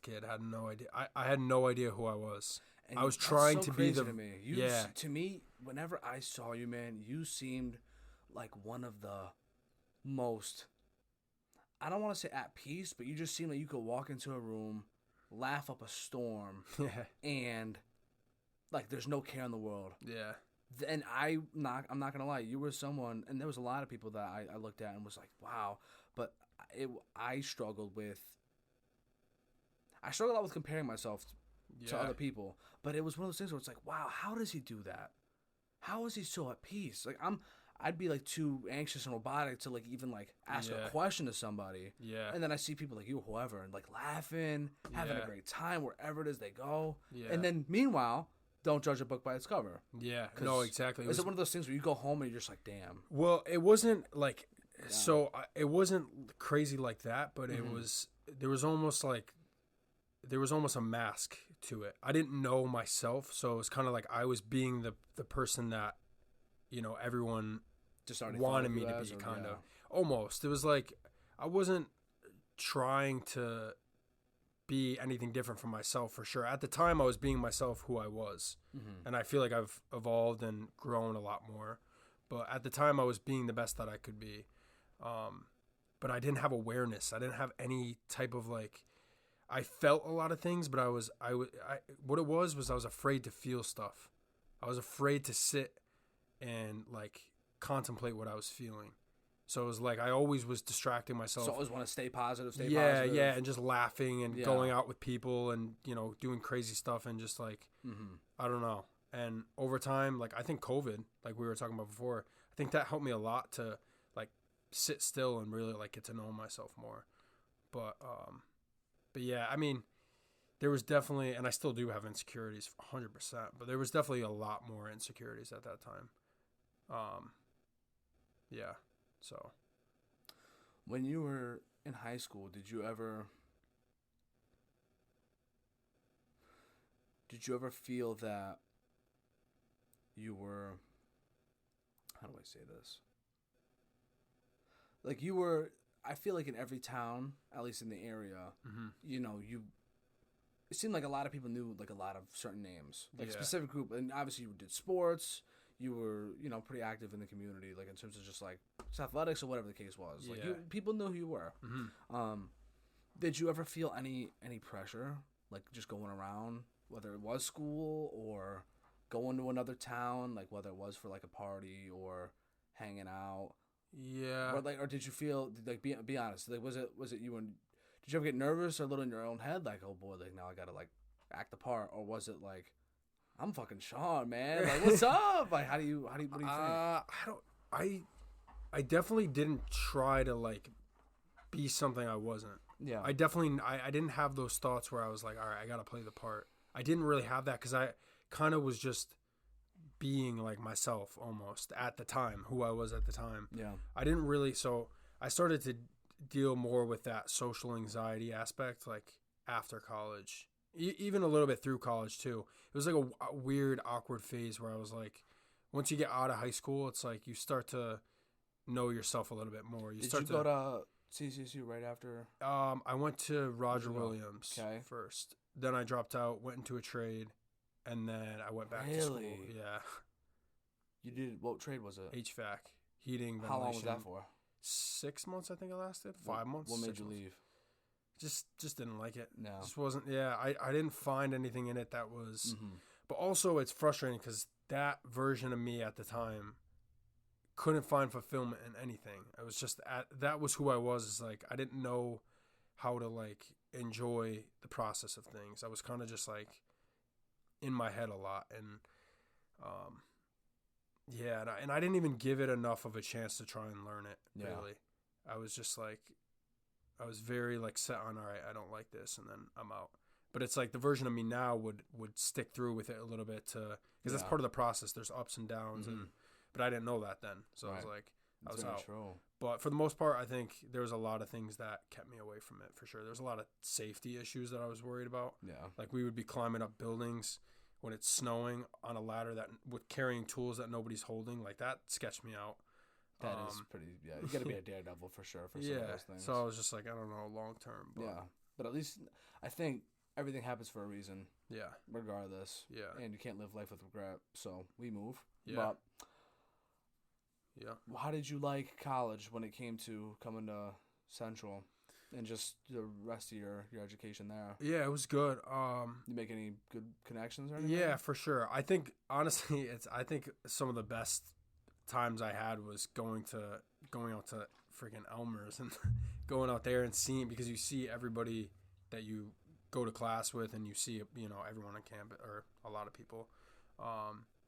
kid. I had no idea. I had no idea who I was. And I was trying to be the. To me. To me, whenever I saw you, man, you seemed like one of the most. I don't want to say at peace, but you just seemed like you could walk into a room, laugh up a storm, and like there's no care in the world. Yeah. And I'm not gonna lie, you were someone, and there was a lot of people that I looked at and was like, wow. But I struggled a lot with comparing myself to other people. But it was one of those things where it's like, wow, how does he do that? How is he so at peace? Like I'd be like too anxious and robotic to like even like ask a question to somebody. Yeah. And then I see people like you, whoever, and like laughing, having a great time wherever it is they go. Yeah. And then meanwhile, don't judge a book by its cover. Yeah. No, exactly. Is it one of those things where you go home and you're just like, damn? Well, it wasn't like, it wasn't crazy like that, but it was, there was almost a mask to it. I didn't know myself. So it was kind of like I was being the person that, you know, everyone just already wanted me to be, kind of. Almost. It was like I wasn't trying to be anything different from myself, for sure. At the time, I was being myself, who I was. And I feel like I've evolved and grown a lot more. But at the time, I was being the best that I could be. But I didn't have awareness. I didn't have any type of like, I felt a lot of things, but what it was I was afraid to feel stuff. I was afraid to sit and like positive what I was feeling. So it was like I always was distracting myself. So I always want to stay positive, Yeah, and just laughing and going out with people and, you know, doing crazy stuff and just like, I don't know. And over time, like I think COVID, like we were talking about before, I think that helped me a lot to like sit still and really like get to know myself more. But yeah, I mean, there was definitely, and I still do have insecurities 100%, but there was definitely a lot more insecurities at that time. Yeah. So, when you were in high school, did you ever feel that you were, how do I say this? Like you were, I feel like in every town, at least in the area, you know, it seemed like a lot of people knew like a lot of certain names, like specific group, and obviously you did sports. You were, you know, pretty active in the community, like in terms of just like athletics or whatever the case was. Like people knew who you were. Did you ever feel any pressure, like just going around, whether it was school or going to another town, like whether it was for like a party or hanging out? Yeah. Or did you feel like be honest? Like was it you and did you ever get nervous or a little in your own head, like oh boy, like now I gotta like act the part, or was it like I'm fucking Sean, man. Like, what's up? Like, what do you think? I definitely didn't try to like be something I wasn't. Yeah. I didn't have those thoughts where I was like, all right, I gotta play the part. I didn't really have that because I kind of was just being like myself almost at the time, who I was at the time. Yeah. I didn't really, so I started to deal more with that social anxiety aspect, like after college. Even a little bit through college too. It was like a weird, awkward phase where I was like, once you get out of high school, it's like you start to know yourself a little bit more. Did you go to CCSU right after? I went to Roger Williams first. Then I dropped out, went into a trade, and then I went back to school. Yeah. You did, what trade was it? HVAC, heating, ventilation. How long was that for? 6 months, I think it lasted. 5 months. What made you leave? Just didn't like it. No. Just wasn't, I didn't find anything in it that was, but also it's frustrating because that version of me at the time couldn't find fulfillment in anything. I was just, that was who I was. It's like, I didn't know how to like enjoy the process of things. I was kind of just like in my head a lot. And, and I didn't even give it enough of a chance to try and learn it, really. I was just like, I was very like set on, all right, I don't like this, and then I'm out. But it's like the version of me now would stick through with it a little bit because that's part of the process. There's ups and downs, but I didn't know that then, so I was like, I was out. True. But for the most part, I think there was a lot of things that kept me away from it for sure. There's a lot of safety issues that I was worried about. Yeah, like we would be climbing up buildings when it's snowing on a ladder with carrying tools that nobody's holding. Like that sketched me out. That is pretty, you got to be a daredevil for sure for some of those things. So I was just like, I don't know, long term. But at least I think everything happens for a reason. Yeah. Regardless. Yeah. And you can't live life with regret. So we move. Yeah. But how did you like college when it came to coming to Central and just the rest of your education there? Yeah, it was good. You make any good connections or anything? Yeah, for sure. I think, honestly, I think some of the best times I had was going out to freaking Elmer's and going out there and seeing, because you see everybody that you go to class with and you see, you know, everyone on campus or a lot of people.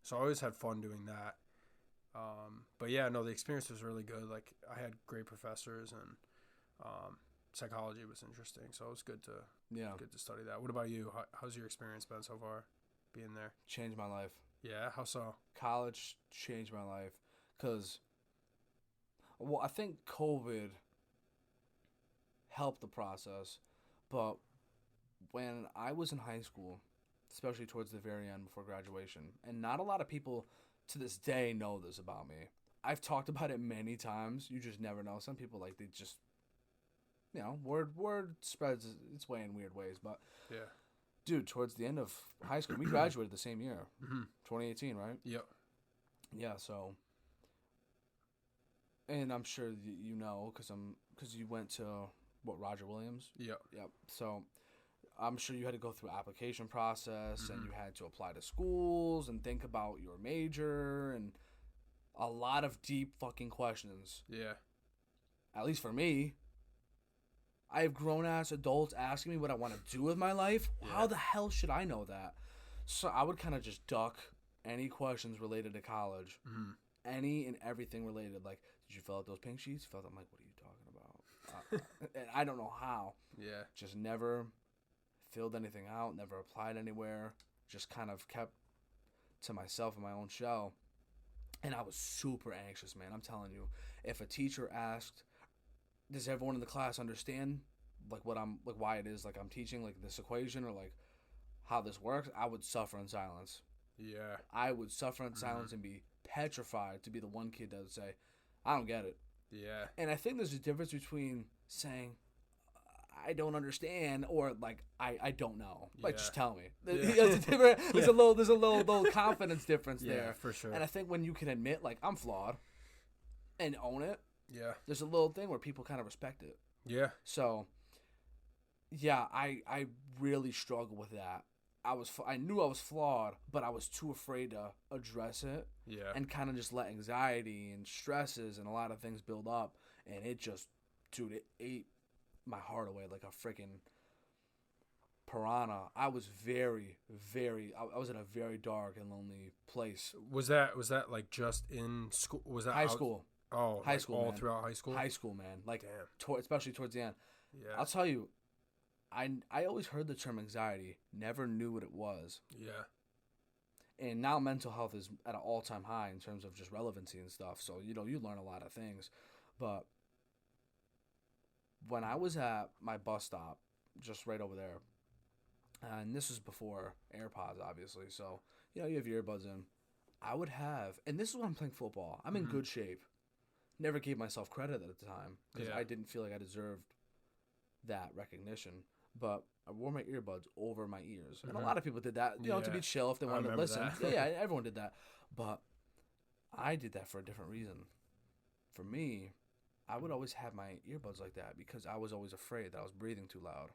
So I always had fun doing that. But yeah, no, the experience was really good. Like I had great professors, and psychology was interesting, so it was good to study that. What about you? How's your experience been so far, being there? Changed my life. Yeah, how so? College changed my life because, well, I think COVID helped the process, but when I was in high school, especially towards the very end before graduation, and not a lot of people to this day know this about me. I've talked about it many times. You just never know. Some people, like, they just, word spreads its way in weird ways. But, yeah, dude, towards the end of high school, we graduated the same year, 2018, right? Yep. Yeah, so, and I'm sure you know, because you went to, Roger Williams? Yep. Yep. So, I'm sure you had to go through application process, and you had to apply to schools and think about your major and a lot of deep fucking questions. Yeah. At least for me. I have grown-ass adults asking me what I want to do with my life. Yeah. How the hell should I know that? So I would kind of just duck any questions related to college. Any and everything related. Like, did you fill out those pink sheets? I'm like, what are you talking about? And I don't know how. Yeah. Just never filled anything out, never applied anywhere, just kind of kept to myself in my own shell. And I was super anxious, man. I'm telling you, if a teacher asked, does everyone in the class understand like why it is like I'm teaching like this equation or like how this works, I would suffer in silence. Yeah. I would suffer in silence and be petrified to be the one kid that would say, I don't get it. Yeah. And I think there's a difference between saying, I don't understand, or like I don't know. Like, just tell me. Yeah. There's a little confidence difference there, for sure. And I think when you can admit like I'm flawed, and own it, there's a little thing where people kind of respect it. Yeah. So, yeah, I really struggle with that. I knew I was flawed, but I was too afraid to address it. Yeah. And kind of just let anxiety and stresses and a lot of things build up, and it just, dude, it ate my heart away like a freaking piranha. I was very, very. I was in a very dark and lonely place. Was that like just in school? Was that high school? Oh, high school. All man. Throughout high school. High school, man. Like, damn. Especially towards the end. Yeah. I'll tell you, I always heard the term anxiety, never knew what it was. Yeah. And now mental health is at an all-time high in terms of just relevancy and stuff. So you learn a lot of things, but when I was at my bus stop, just right over there, and this was before AirPods, obviously, so, you have your earbuds in, I would have, and this is when I'm playing football, I'm in good shape. Never gave myself credit at the time, because I didn't feel like I deserved that recognition, but I wore my earbuds over my ears, and a lot of people did that, to be chill if they wanted to listen. Yeah, everyone did that, but I did that for a different reason. For me, I would always have my earbuds like that because I was always afraid that I was breathing too loud.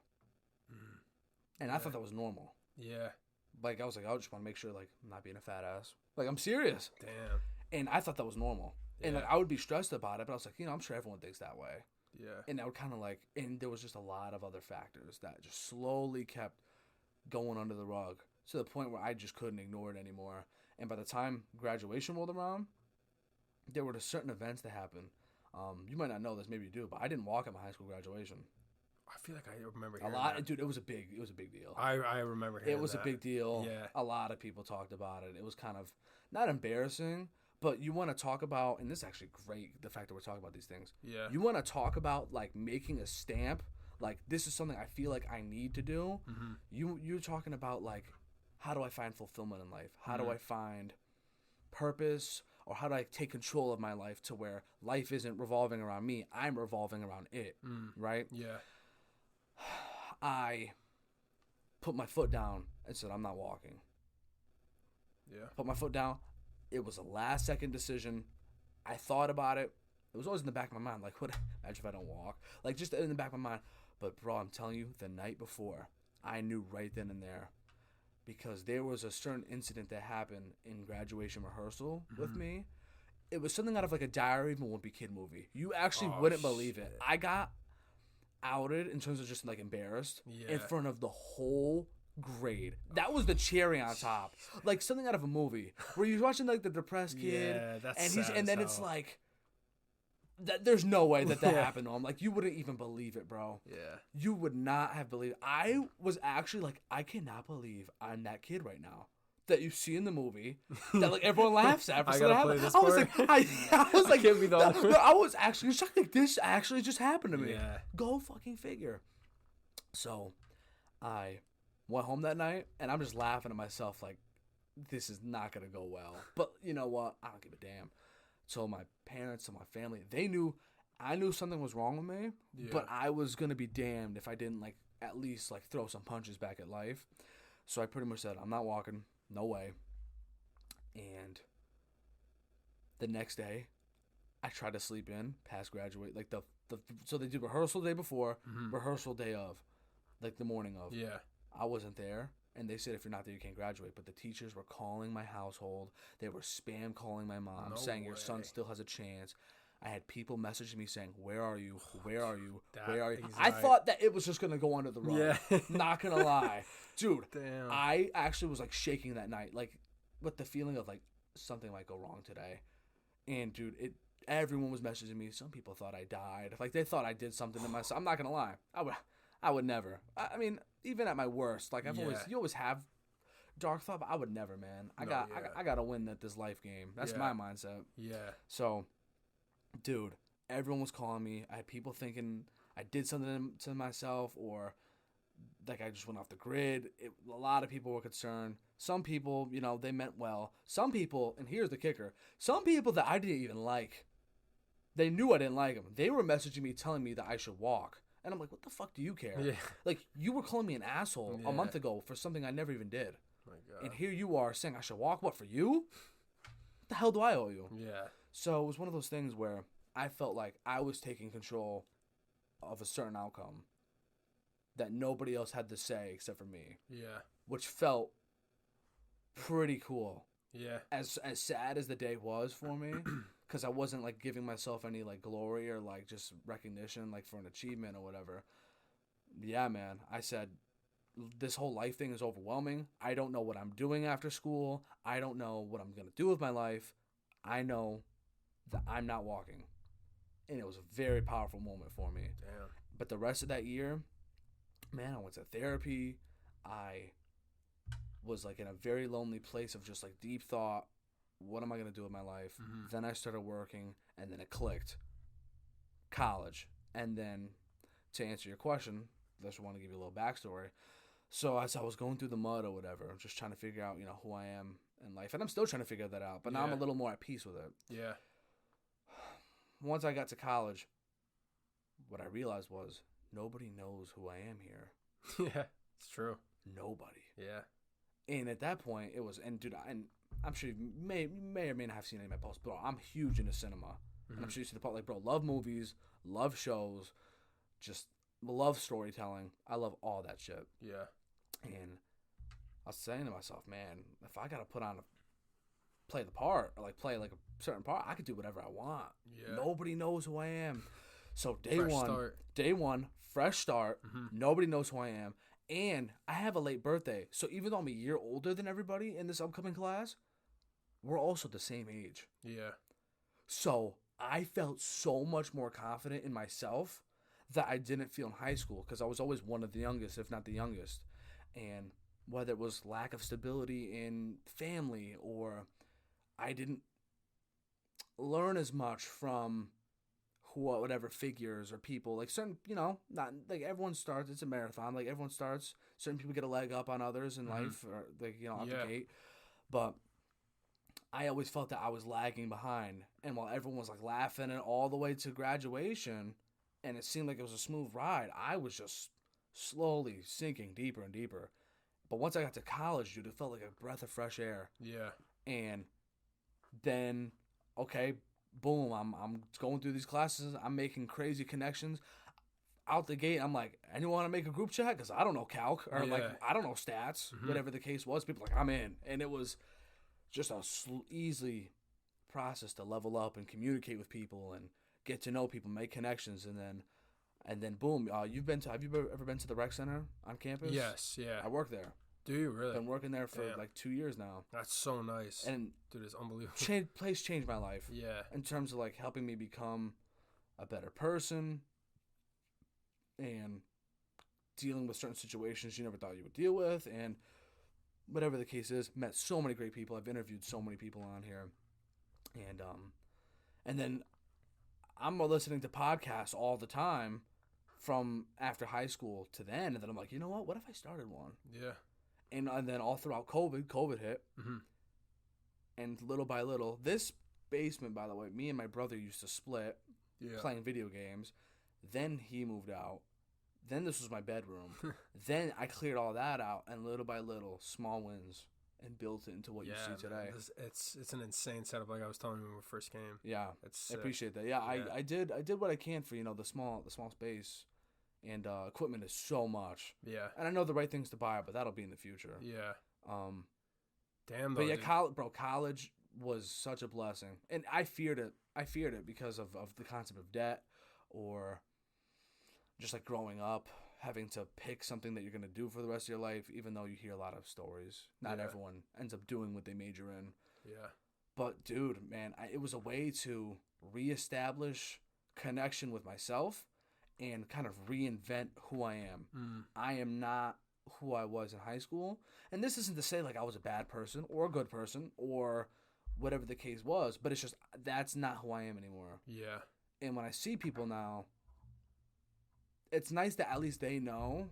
And I thought that was normal. Yeah. Like, I was like, I just want to make sure, like, I'm not being a fat ass. Like, I'm serious. Damn. And I thought that was normal. Yeah. And, like, I would be stressed about it, but I was like, I'm sure everyone thinks that way. Yeah. And I would kind of, like, and there was just a lot of other factors that just slowly kept going under the rug to the point where I just couldn't ignore it anymore. And by the time graduation rolled around, there were certain events that happened. You might not know this, maybe you do, but I didn't walk at my high school graduation. I feel like I remember hearing a lot. That. Dude, it was a big deal. I remember hearing it was that. A big deal. Yeah. A lot of people talked about it. It was kind of not embarrassing, but you want to talk about, and this is actually great, the fact that we're talking about these things. Yeah. You want to talk about like making a stamp, like this is something I feel like I need to do. You're talking about like, how do I find fulfillment in life? How do I find purpose? Or how do I take control of my life to where life isn't revolving around me, I'm revolving around it, right? Yeah. I put my foot down and said, I'm not walking. Yeah. Put my foot down. It was a last-second decision. I thought about it. It was always in the back of my mind, like, what? Imagine if I don't walk. Like, just in the back of my mind. But, bro, I'm telling you, the night before, I knew right then and there. Because there was a certain incident that happened in graduation rehearsal with me. It was something out of like a Diary of a Wimpy Kid movie. You actually wouldn't believe it. I got outed in terms of just like embarrassed in front of the whole grade. That was the cherry on top. Like something out of a movie where you're watching like the depressed kid, and then it's like that. There's no way that happened to him. Like you wouldn't even believe it, bro. Yeah. You would not have believed. I was actually like, I cannot believe I'm that kid right now that you see in the movie that like everyone laughs at. I gotta play this I was like, I can't be the only one. I was actually shocked. Like this actually just happened to me. Yeah. Go fucking figure. So, I went home that night and I'm just laughing at myself like, this is not gonna go well. But you know what? I don't give a damn. So my parents and my family, I knew something was wrong with me, but I was gonna be damned if I didn't like at least like throw some punches back at life. So I pretty much said, I'm not walking. No way. And the next day, I tried to sleep in past graduate. Like so they did rehearsal the day before, rehearsal day of, like the morning of. Yeah. I wasn't there, and they said if you're not there, you can't graduate. But the teachers were calling my household. They were spam calling my mom, saying your son still has a chance. I had people messaging me saying, "Where are you? Where are you? Where are you?" I thought that it was just gonna go under the rug. Yeah. Not gonna lie, dude. Damn. I actually was like shaking that night, like with the feeling of like something might go wrong today. And dude, everyone was messaging me. Some people thought I died. Like they thought I did something to myself. I'm not gonna lie. I would never. I mean, even at my worst, like you always have dark thought, but I would never, man. I got to win at this life game. That's my mindset. Yeah. So, dude, everyone was calling me. I had people thinking I did something to myself or like I just went off the grid. A lot of people were concerned. Some people, you know, they meant well. Some people, and here's the kicker, some people that I didn't even like, they knew I didn't like them. They were messaging me telling me that I should walk. And I'm like, what the fuck do you care? Yeah. Like, you were calling me an asshole a month ago for something I never even did. My God. And here you are saying I should walk. What, for you? What the hell do I owe you? Yeah. So it was one of those things where I felt like I was taking control of a certain outcome that nobody else had to say except for me. Yeah. Which felt pretty cool. Yeah. As sad as the day was for me, because I wasn't like giving myself any like glory or like just recognition like for an achievement or whatever. Yeah, man. I said, this whole life thing is overwhelming. I don't know what I'm doing after school. I don't know what I'm going to do with my life. I know that I'm not walking. And it was a very powerful moment for me. Damn. But the rest of that year, man, I went to therapy. I was like in a very lonely place of just like deep thought. What am I going to do with my life? Mm-hmm. Then I started working, and then it clicked. College. And then to answer your question, I just want to give you a little backstory. So as I was going through the mud or whatever, just trying to figure out, you know, who I am in life. And I'm still trying to figure that out, but now I'm a little more at peace with it. Yeah. Once I got to college, what I realized was nobody knows who I am here. Yeah, it's true. Nobody. Yeah. And at that point, it was, and dude, I'm sure you may or may not have seen any of my posts, bro. I'm huge into cinema. Mm-hmm. And I'm sure you see the part, like, bro, love movies, love shows, just love storytelling. I love all that shit. Yeah. And I was saying to myself, man, if I got to play the part, or like play like a certain part, I could do whatever I want. Yeah. Nobody knows who I am. So day one, fresh start. Mm-hmm. Nobody knows who I am. And I have a late birthday. So even though I'm a year older than everybody in this upcoming class, we're also the same age. Yeah. So I felt so much more confident in myself that I didn't feel in high school because I was always one of the youngest, if not the youngest. And whether it was lack of stability in family or I didn't learn as much from whatever figures or people, like certain, you know, not like everyone starts, it's a marathon, like everyone starts, certain people get a leg up on others in life or like, you know, out the gate. But I always felt that I was lagging behind. And while everyone was like laughing and all the way to graduation and it seemed like it was a smooth ride, I was just slowly sinking deeper and deeper. But once I got to college, dude, it felt like a breath of fresh air. Yeah. And then, okay, boom, I'm going through these classes. I'm making crazy connections. Out the gate, I'm like, anyone want to make a group chat? Because I don't know calc or like, I don't know stats, whatever the case was. People like, I'm in. And it was just a easy process to level up and communicate with people and get to know people, make connections. And then And then boom, have you ever been to the rec center on campus? Yes, yeah. I work there. Do you really? Been working there for like 2 years now. That's so nice. And dude, it's unbelievable. Place changed my life. Yeah. In terms of like helping me become a better person and dealing with certain situations you never thought you would deal with, and whatever the case is, met so many great people. I've interviewed so many people on here, and then I'm listening to podcasts all the time from after high school to then, and then I'm like, you know what if I started one? Yeah. And then all throughout COVID hit, and little by little, this basement, by the way, me and my brother used to split playing video games. Then he moved out. Then this was my bedroom. Then I cleared all that out, and little by little, small wins, and built it into what you see today. Man, it's an insane setup, like I was telling you when we first came. Yeah, I appreciate that. Yeah, I did what I can for the small space, and equipment is so much. Yeah, and I know the right things to buy, but that'll be in the future. Yeah. Damn. But yeah, college was such a blessing, and I feared it. I feared it because of the concept of debt, or just like growing up, having to pick something that you're going to do for the rest of your life, even though you hear a lot of stories. Not everyone ends up doing what they major in. Yeah. But, dude, man, it was a way to reestablish connection with myself and kind of reinvent who I am. I am not who I was in high school. And this isn't to say, like, I was a bad person or a good person or whatever the case was, but it's just that's not who I am anymore. Yeah. And when I see people now, it's nice that at least they know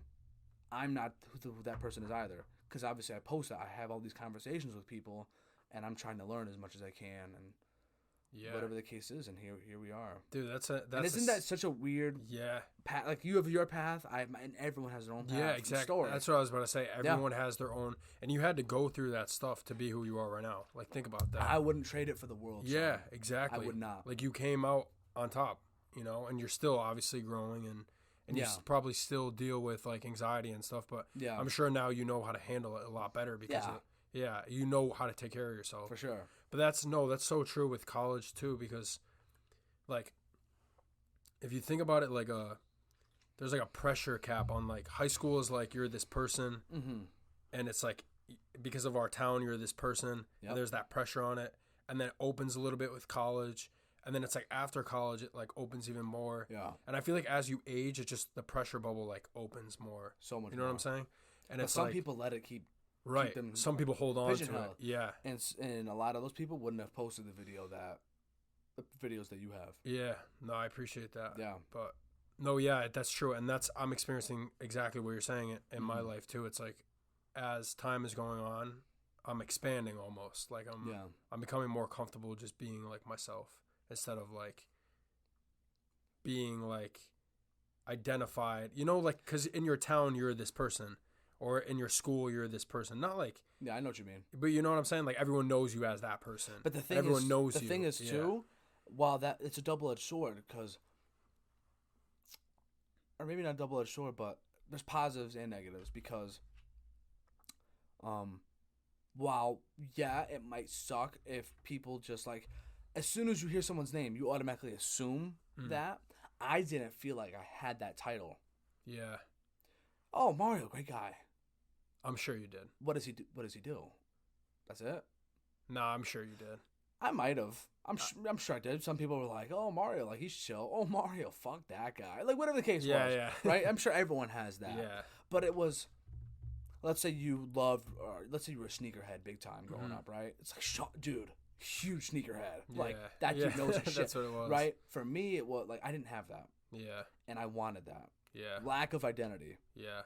I'm not who that person is either. Because obviously I post it. I have all these conversations with people, and I'm trying to learn as much as I can, and whatever the case is, and here we are. Dude, and isn't that such a weird path? Like, you have your path, and everyone has their own path. Yeah, exactly. Story. That's what I was about to say. Everyone has their own, and you had to go through that stuff to be who you are right now. Like, think about that. I wouldn't trade it for the world. Yeah, exactly. I would not. Like, you came out on top, and you're still obviously growing, and you probably still deal with like anxiety and stuff, but I'm sure now you know how to handle it a lot better because you know how to take care of yourself. For sure. But that's so true with college too, because like if you think about it, like there's like a pressure cap on like high school is like you're this person, and it's like because of our town you're this person, and there's that pressure on it, and then it opens a little bit with college. And then it's like after college, it like opens even more. Yeah. And I feel like as you age, it just the pressure bubble like opens more. So much. You know what I'm saying? And it's some people let it keep them some people hold on to it. Yeah. And a lot of those people wouldn't have posted the videos that you have. Yeah. No, I appreciate that. Yeah. But no, yeah, that's true. And I'm experiencing exactly what you're saying in my life too. It's like as time is going on, I'm expanding almost. Like I'm becoming more comfortable just being like myself. Instead of like being like identified, like because in your town you're this person, or in your school you're this person. Not like I know what you mean, but you know what I'm saying. Like everyone knows you as that person. But the thing everyone knows you. The thing is too, while that it's a double-edged sword, because, or maybe not double-edged sword, but there's positives and negatives because, while it might suck if people just like. As soon as you hear someone's name, you automatically assume that. I didn't feel like I had that title. Yeah. Oh, Mario, great guy. I'm sure you did. What does he do? That's it? No, I'm sure you did. I might have. I'm sure I did. Some people were like, "Oh, Mario, like he's chill." Oh, Mario, fuck that guy. Like whatever the case was. Yeah. Right? I'm sure everyone has that. Yeah. But it was. Let's say you loved, or let's say you were a sneakerhead big time growing up, right? It's like, dude. Huge sneakerhead. Like that dude knows his shit. That's what it was. Right? For me it was like I didn't have that. Yeah. And I wanted that. Yeah. Lack of identity. Yeah.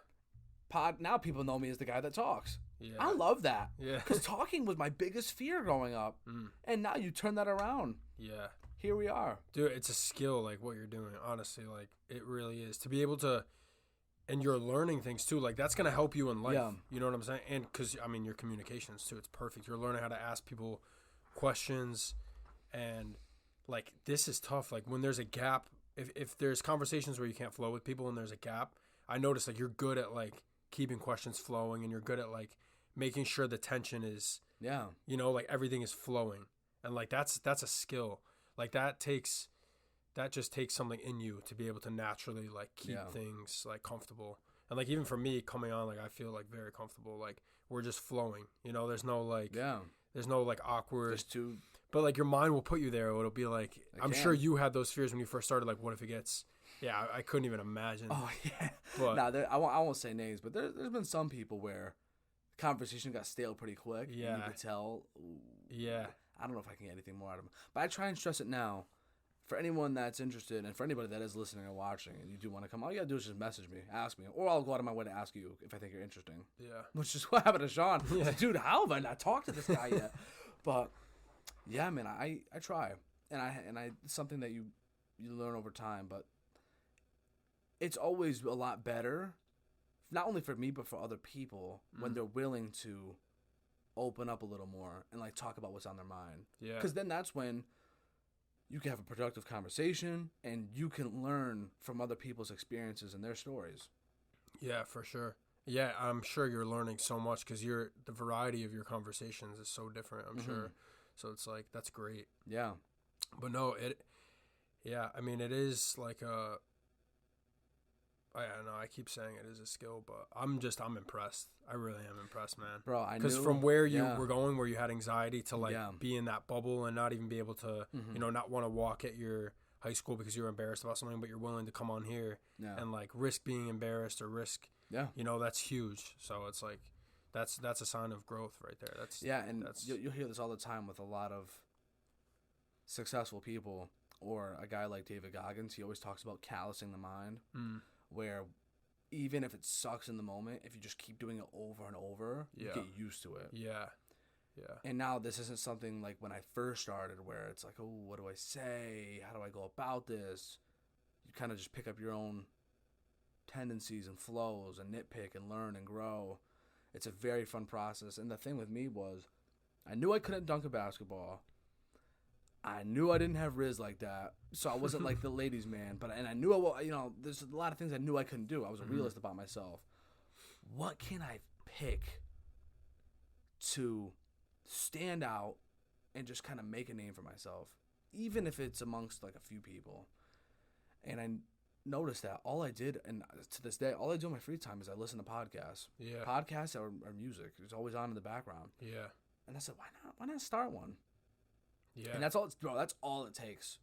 Now people know me as the guy that talks. Yeah. I love that. Yeah. Because talking was my biggest fear growing up. And now you turn that around. Yeah. Here we are. Dude, it's a skill like what you're doing, honestly. Like it really is. To be able to and you're learning things too. Like that's gonna help you in life. Yeah. You know what I'm saying? And because I mean your communications too, it's perfect. You're learning how to ask people questions, and like this is tough. Like when there's a gap, if there's conversations where you can't flow with people and there's a gap, I notice like you're good at like keeping questions flowing, and you're good at like making sure the tension is like everything is flowing, and like that's a skill. Like that takes that just takes something in you to be able to naturally like keep things like comfortable. And like even for me coming on, like I feel like very comfortable. Like we're just flowing. You know, there's no like there's no like awkward. Just too. But like your mind will put you there. It'll be like sure you had those fears when you first started. Like what if it gets? Yeah, I couldn't even imagine. Oh yeah. But I won't say names, but there's been some people where conversation got stale pretty quick. Yeah. You could tell. Ooh, yeah. I don't know if I can get anything more out of them, but I try and stress it now. For anyone that's interested, and for anybody that is listening or watching, and you do want to come, all you gotta do is just message me, ask me, or I'll go out of my way to ask you if I think you're interesting. Yeah. Which is what happened to Sean. Yeah. Like, dude, how have I not talked to this guy yet? But yeah, man, I try, and I it's something that you learn over time, but it's always a lot better, not only for me but for other people when they're willing to open up a little more and like talk about what's on their mind. Yeah. Because then that's when you can have a productive conversation and you can learn from other people's experiences and their stories. Yeah, for sure. Yeah, I'm sure you're learning so much because the variety of your conversations is so different, I'm sure. So it's like, that's great. Yeah. But no, I mean, it is like I don't know, I keep saying it is a skill, but I'm impressed. I really am impressed, man. Bro, I know. Because from where you were going, where you had anxiety to like be in that bubble and not even be able to, you know, not want to walk at your high school because you were embarrassed about something, but you're willing to come on here and like risk being embarrassed or risk, you know, that's huge. So it's like, that's a sign of growth right there. You'll hear this all the time with a lot of successful people, or a guy like David Goggins. He always talks about callousing the mind. Where even if it sucks in the moment, if you just keep doing it over and over, you get used to it. Yeah. And now this isn't something like when I first started where it's like, oh, what do I say? How do I go about this? You kind of just pick up your own tendencies and flows and nitpick and learn and grow. It's a very fun process. And the thing with me was I knew I couldn't dunk a basketball. I knew I didn't have Riz like that, so I wasn't like the ladies' man. And I knew there's a lot of things I knew I couldn't do. I was a realist about myself. What can I pick to stand out and just kind of make a name for myself, even if it's amongst like a few people? And I noticed that all I did, and to this day, all I do in my free time is I listen to podcasts. Yeah, podcasts or music. It's always on in the background. Yeah, and I said, why not start one? Yeah. And that's all it takes.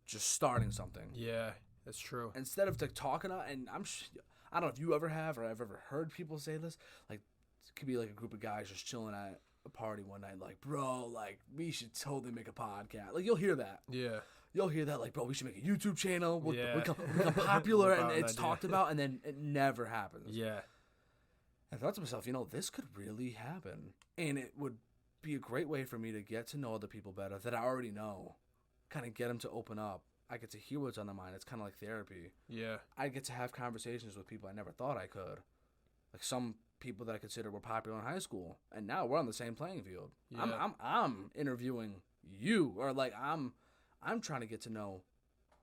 Just starting something. Yeah, that's true. Instead of talking, and I don't know if you ever have or I've ever heard people say this, like it could be like a group of guys just chilling at a party one night, like, bro, like we should totally make a podcast. Like you'll hear that. Yeah. You'll hear that, like, bro, we should make a YouTube channel. We'll become popular, and it's talked about, and then it never happens. Yeah. I thought to myself, this could really happen, and it would be a great way for me to get to know other people better that I already know, kind of get them to open up. I get to hear what's on their mind. It's kind of like therapy. Yeah. I get to have conversations with people I never thought I could. Like some people that I consider were popular in high school, and now we're on the same playing field. Yeah. I'm interviewing you, or like I'm trying to get to know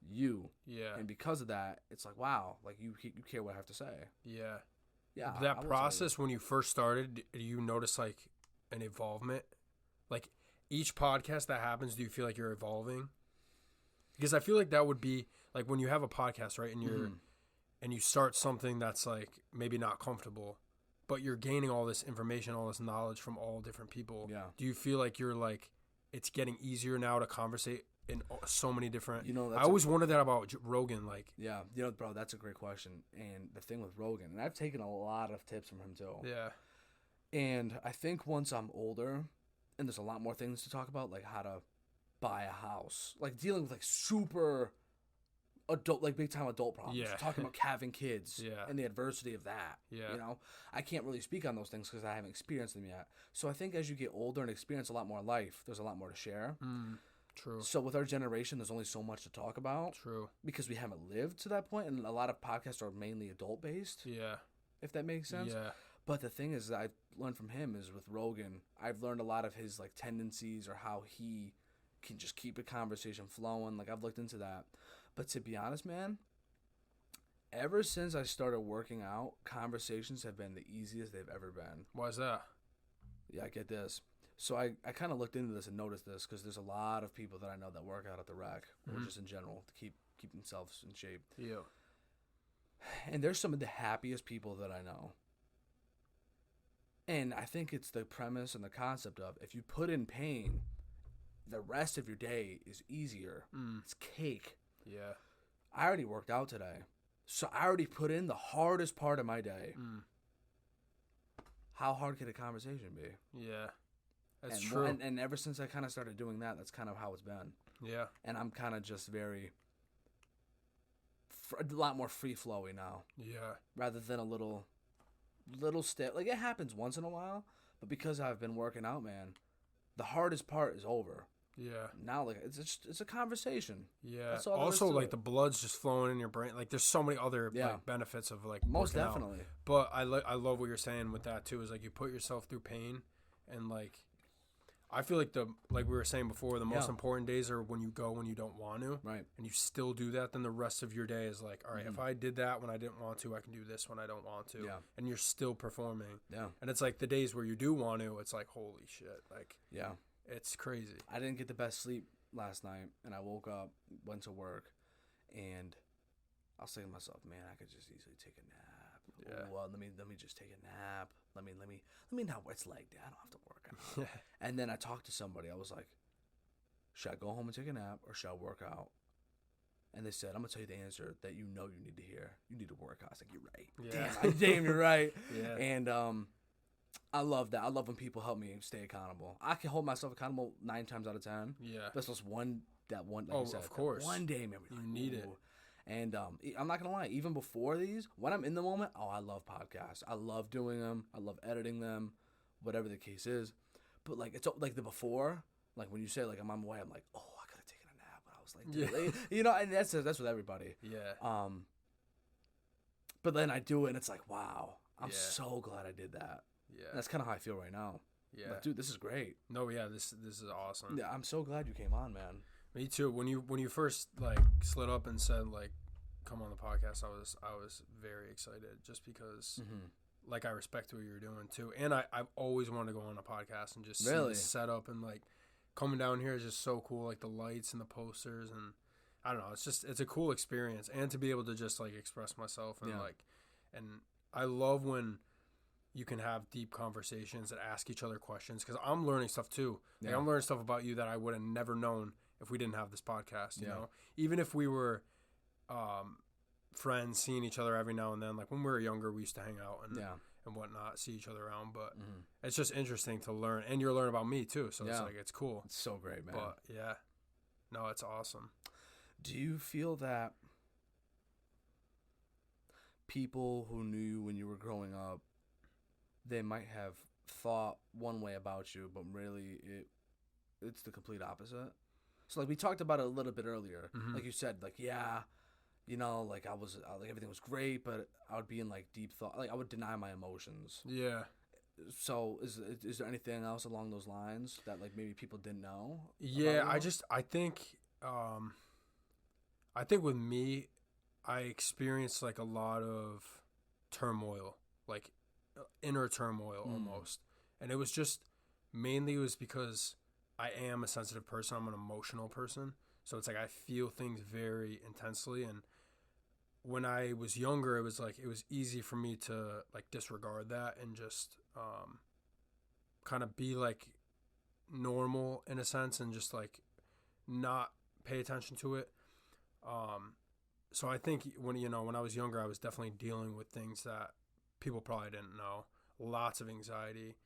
you. Yeah. And because of that, it's like, wow, like you care what I have to say. Yeah. Yeah. That process when you first started, do you notice like an evolvement? Like each podcast that happens, do you feel like you're evolving? Because I feel like that would be like when you have a podcast, right? And you're and you start something that's like maybe not comfortable, but you're gaining all this information, all this knowledge from all different people. Yeah. Do you feel like you're like it's getting easier now to conversate in so many different? I always wondered that about Rogan. Like, yeah, bro, that's a great question. And the thing with Rogan, and I've taken a lot of tips from him too. Yeah. And I think once I'm older, and there's a lot more things to talk about, like how to buy a house, like dealing with like super adult, like big time adult problems. Yeah. Talking about having kids. Yeah. And the adversity of that. Yeah. I can't really speak on those things because I haven't experienced them yet. So I think as you get older and experience a lot more life, there's a lot more to share. True. So with our generation, there's only so much to talk about. True. Because we haven't lived to that point, and a lot of podcasts are mainly adult based. Yeah. If that makes sense. Yeah. But the thing is that I've learned from him is with Rogan, I've learned a lot of his like tendencies or how he can just keep a conversation flowing. Like I've looked into that. But to be honest, man, ever since I started working out, conversations have been the easiest they've ever been. Why is that? Yeah, I get this. So I kind of looked into this and noticed this because there's a lot of people that I know that work out at the rec or just in general to keep themselves in shape. Yeah. And there's some of the happiest people that I know. And I think it's the premise and the concept of if you put in pain, the rest of your day is easier. It's cake. Yeah. I already worked out today. So I already put in the hardest part of my day. How hard could a conversation be? Yeah. That's and, true. And ever since I kind of started doing that, that's kind of how it's been. Yeah. And I'm kind of just a lot more free-flowy now. Yeah. Rather than a little step. Like, it happens once in a while, but because I've been working out, man, the hardest part is over. Yeah. Now, like, it's a conversation. Yeah. That's all also, like, it. the blood's just flowing in your brain. Like, there's so many other like, benefits of, like, most working definitely. out. But I love what you're saying with that, too, is, like, you put yourself through pain and, like, I feel like like we were saying before, the most important days are when you go when you don't want to. Right. And you still do that, then the rest of your day is like, all right, if I did that when I didn't want to, I can do this when I don't want to. Yeah. And you're still performing. Yeah. And it's like the days where you do want to, it's like, holy shit. Like, yeah. It's crazy. I didn't get the best sleep last night, and I woke up, went to work, and I was thinking to myself, man, I could just easily take a nap. Yeah. Well, let me just take a nap. Let me not. It's leg day. I don't have to work out. And then I talked to somebody. I was like, should I go home and take a nap or should I work out? And they said, I'm gonna tell you the answer that you need to hear. You need to work out. I was like, you're right. Yeah. Damn, you're right. Yeah. And I love that. I love when people help me stay accountable. I can hold myself accountable 9 times out of 10. Yeah. That's just one. Like you said, of course. One day, maybe you need it. And I'm not gonna lie. Even before these, when I'm in the moment, I love podcasts. I love doing them. I love editing them, whatever the case is. But like it's like the before, like when you say like I'm on my way, I'm like, oh, I could have taken a nap. But I was like, you know, and that's with everybody. Yeah. But then I do it, and it's like, wow, I'm so glad I did that. Yeah. And that's kind of how I feel right now. Yeah. Like, dude, this is great. No, yeah, this is awesome. Yeah, I'm so glad you came on, man. Me too. When you first like slid up and said like come on the podcast, I was very excited just because like I respect what you're doing too, and I've always wanted to go on a podcast and just see the setup and like coming down here is just so cool, like the lights and the posters and I don't know, it's a cool experience and to be able to just like express myself and like and I love when you can have deep conversations and ask each other questions because I'm learning stuff too. Like I'm learning stuff about you that I would have never known if we didn't have this podcast, you know, even if we were friends, seeing each other every now and then, like when we were younger, we used to hang out and whatnot, see each other around, but it's just interesting to learn, and you're learning about me too, so it's like, it's cool. It's so great, man. But no, it's awesome. Do you feel that people who knew you when you were growing up, they might have thought one way about you, but really it's the complete opposite? So, like, we talked about it a little bit earlier. Like you said, like, you know, like, I was, like, everything was great, but I would be in, like, deep thought. Like, I would deny my emotions. Yeah. So, is there anything else along those lines that, like, maybe people didn't know? Yeah, I think with me, I experienced, like, a lot of turmoil, like, inner turmoil almost. And it was just, mainly it was because I am a sensitive person. I'm an emotional person. So it's like I feel things very intensely. And when I was younger, it was like it was easy for me to like disregard that and just kind of be like normal in a sense and just like not pay attention to it. So I think when I was younger, I was definitely dealing with things that people probably didn't know. Lots of anxiety.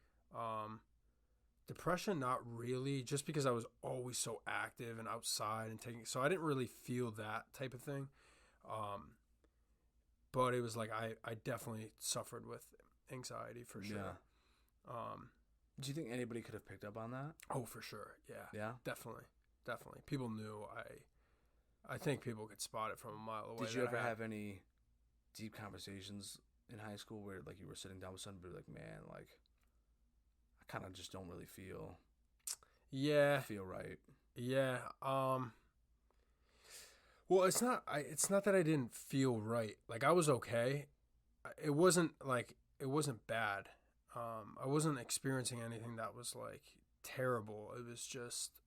Depression, not really, just because I was always so active and outside and so I didn't really feel that type of thing. But it was like I definitely suffered with anxiety for sure. Yeah. Do you think anybody could have picked up on that? Oh, for sure. Yeah. Yeah? Definitely. People knew. I think people could spot it from a mile away. Did you ever have any deep conversations in high school where like you were sitting down with somebody like, man, like I kind of just don't really feel right. Yeah. Well, it's not that I didn't feel right. Like I was okay. It wasn't bad. I wasn't experiencing anything that was like terrible. It was just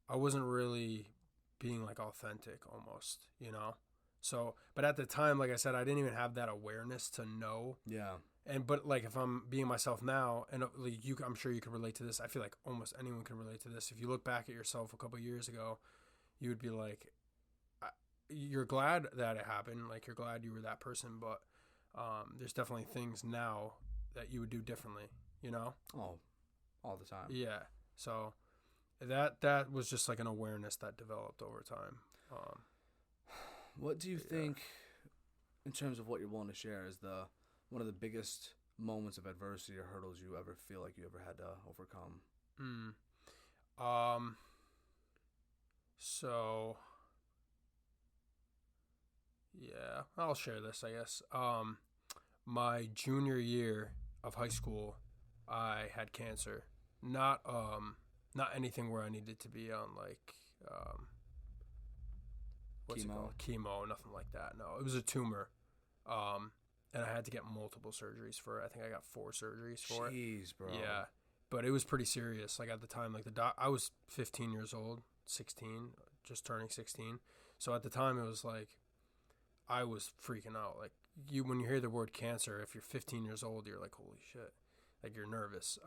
I wasn't really being like authentic almost, you know? So, but at the time, like I said, I didn't even have that awareness to know. Yeah. But like if I'm being myself now, and like I'm sure you can relate to this. I feel like almost anyone can relate to this. If you look back at yourself a couple of years ago, you would be like, you're glad that it happened. Like you're glad you were that person, but there's definitely things now that you would do differently, you know? Oh, all the time. Yeah. So that was just like an awareness that developed over time. What do you think, in terms of what you're willing to share, is one of the biggest moments of adversity or hurdles you ever feel like you ever had to overcome? So yeah, I'll share this, I guess. My junior year of high school, I had cancer. Not anything where I needed to be on like what's it called? Chemo, nothing like that. No, it was a tumor. And I had to get multiple surgeries for it. I think I got 4 surgeries for it. Jeez, bro. Yeah. But it was pretty serious. Like at the time, like I was 15 years old, 16, just turning 16. So at the time it was like I was freaking out. Like when you hear the word cancer, if you're 15 years old, you're like, holy shit. Like you're nervous.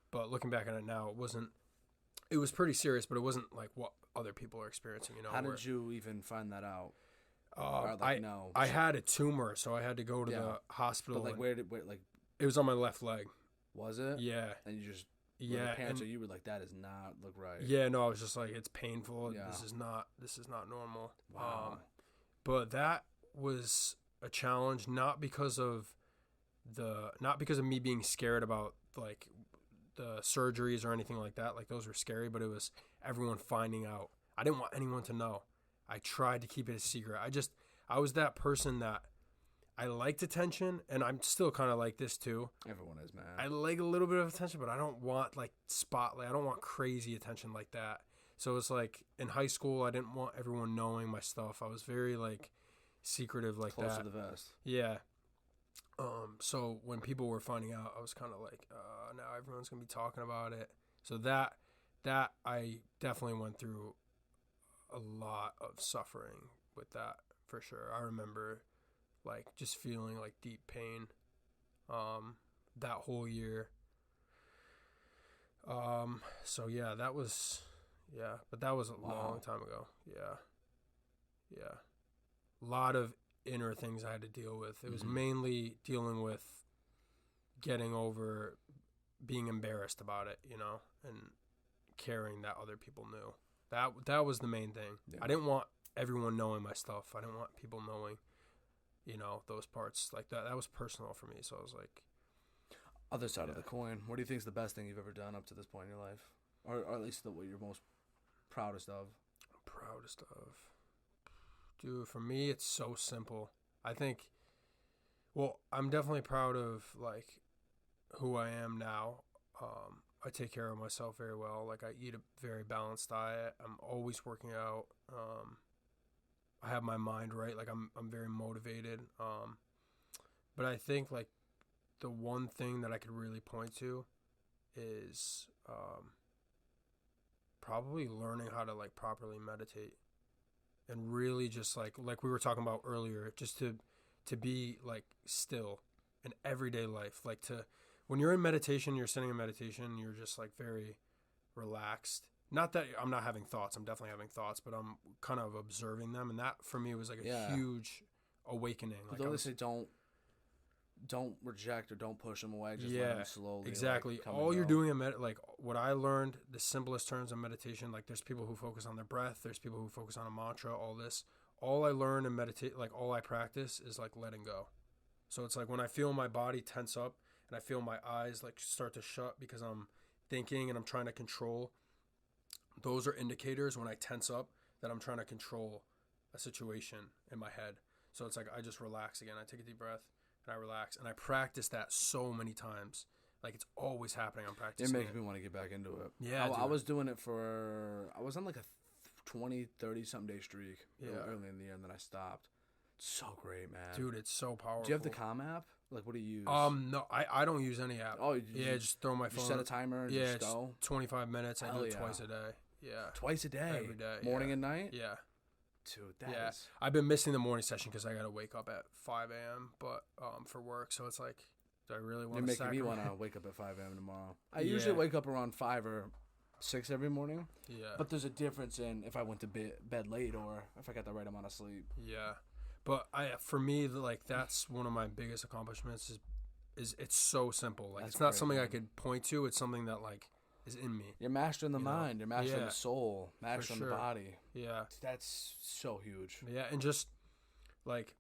But looking back on it now, it was pretty serious, but it wasn't like what other people are experiencing, you know. How did you even find that out? I had a tumor, so I had to go to the hospital. But like it was on my left leg. Was it? Yeah. And you just and you were like, that does not look right. Yeah, no, I was just like, it's painful. Yeah. This is not normal. Wow. But that was a challenge, not because of me being scared about like the surgeries or anything like that. Like those were scary, but it was everyone finding out. I didn't want anyone to know. I tried to keep it a secret. I was that person that I liked attention, and I'm still kind of like this too. Everyone is, man. I like a little bit of attention, but I don't want like spotlight. I don't want crazy attention like that. So it's like in high school, I didn't want everyone knowing my stuff. I was very like secretive like Close that. to the vest. Yeah. So when people were finding out, I was kind of like, now everyone's gonna be talking about it. So that I definitely went through a lot of suffering with that for sure. I remember like just feeling like deep pain that whole year. So yeah, but that was a long time ago. Yeah. A lot of inner things I had to deal with. It was mainly dealing with getting over being embarrassed about it, you know, and caring that other people knew. That was the main thing. Yeah. I didn't want everyone knowing my stuff. I didn't want people knowing, you know, those parts like that. That was personal for me. So I was like, other side of the coin. What do you think is the best thing you've ever done up to this point in your life, or at least what you're most proudest of? Dude, for me, it's so simple. I think, well, I'm definitely proud of like who I am now. I take care of myself very well. Like I eat a very balanced diet. I'm always working out. I have my mind right. Like I'm very motivated. But I think like the one thing that I could really point to is probably learning how to like properly meditate, and really just like we were talking about earlier, just to be like still in everyday life. Like when you're in meditation, you're sitting in meditation, you're just like very relaxed. Not that I'm not having thoughts. I'm definitely having thoughts, but I'm kind of observing them. And that for me was like a huge awakening. Like they say, don't reject or don't push them away. Just let them slowly. Exactly. Like, all you're doing in like what I learned, the simplest terms of meditation. Like there's people who focus on their breath. There's people who focus on a mantra. All this. All I learn and meditate, like all I practice is like letting go. So it's like when I feel my body tense up and I feel my eyes like start to shut because I'm thinking and I'm trying to control. Those are indicators when I tense up that I'm trying to control a situation in my head. So it's like I just relax again. I take a deep breath and I relax. And I practice that so many times. Like it's always happening. I'm practicing it. Makes me want to get back into it. Yeah, I was doing it I was on like a 20, 30 something day streak early in the year, and then I stopped. So great, man. Dude, it's so powerful. Do you have the Calm app? Like, what do you use? No, I don't use any app. Oh, just throw my phone. Set a timer and just go? 25 minutes. I do it twice a day. Yeah. Twice a day? Every day. Morning and night? Yeah. Dude, that is... I've been missing the morning session because I got to wake up at 5 a.m. but for work. So it's like, do I really want to You're making me want to wake up at 5 a.m. tomorrow. I Yeah. usually wake up around 5 or 6 every morning. Yeah. But there's a difference in if I went to bed late or if I got the right amount of sleep. Yeah. But for me, like, that's one of my biggest accomplishments is it's so simple. Like, it's not something I could point to. It's something that, like, is in me. You're mastering the mind. You're mastering Yeah. the soul. Mastering the body. Yeah. That's so huge. Yeah, and just, like,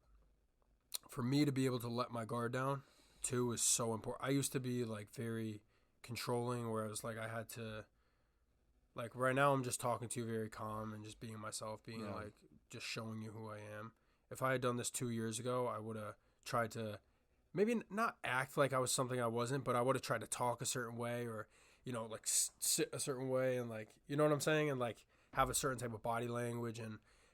for me to be able to let my guard down, too, is so important. I used to be, like, very controlling, where I was, like, I had to, like, right now I'm just talking to you very calm and just being myself, like, just showing you who I am. If I had done this 2 years ago, I would have tried to maybe not act like I was something I wasn't, but I would have tried to talk a certain way or, you know, like sit a certain way and, like, you know what I'm saying? And, like, have a certain type of body language.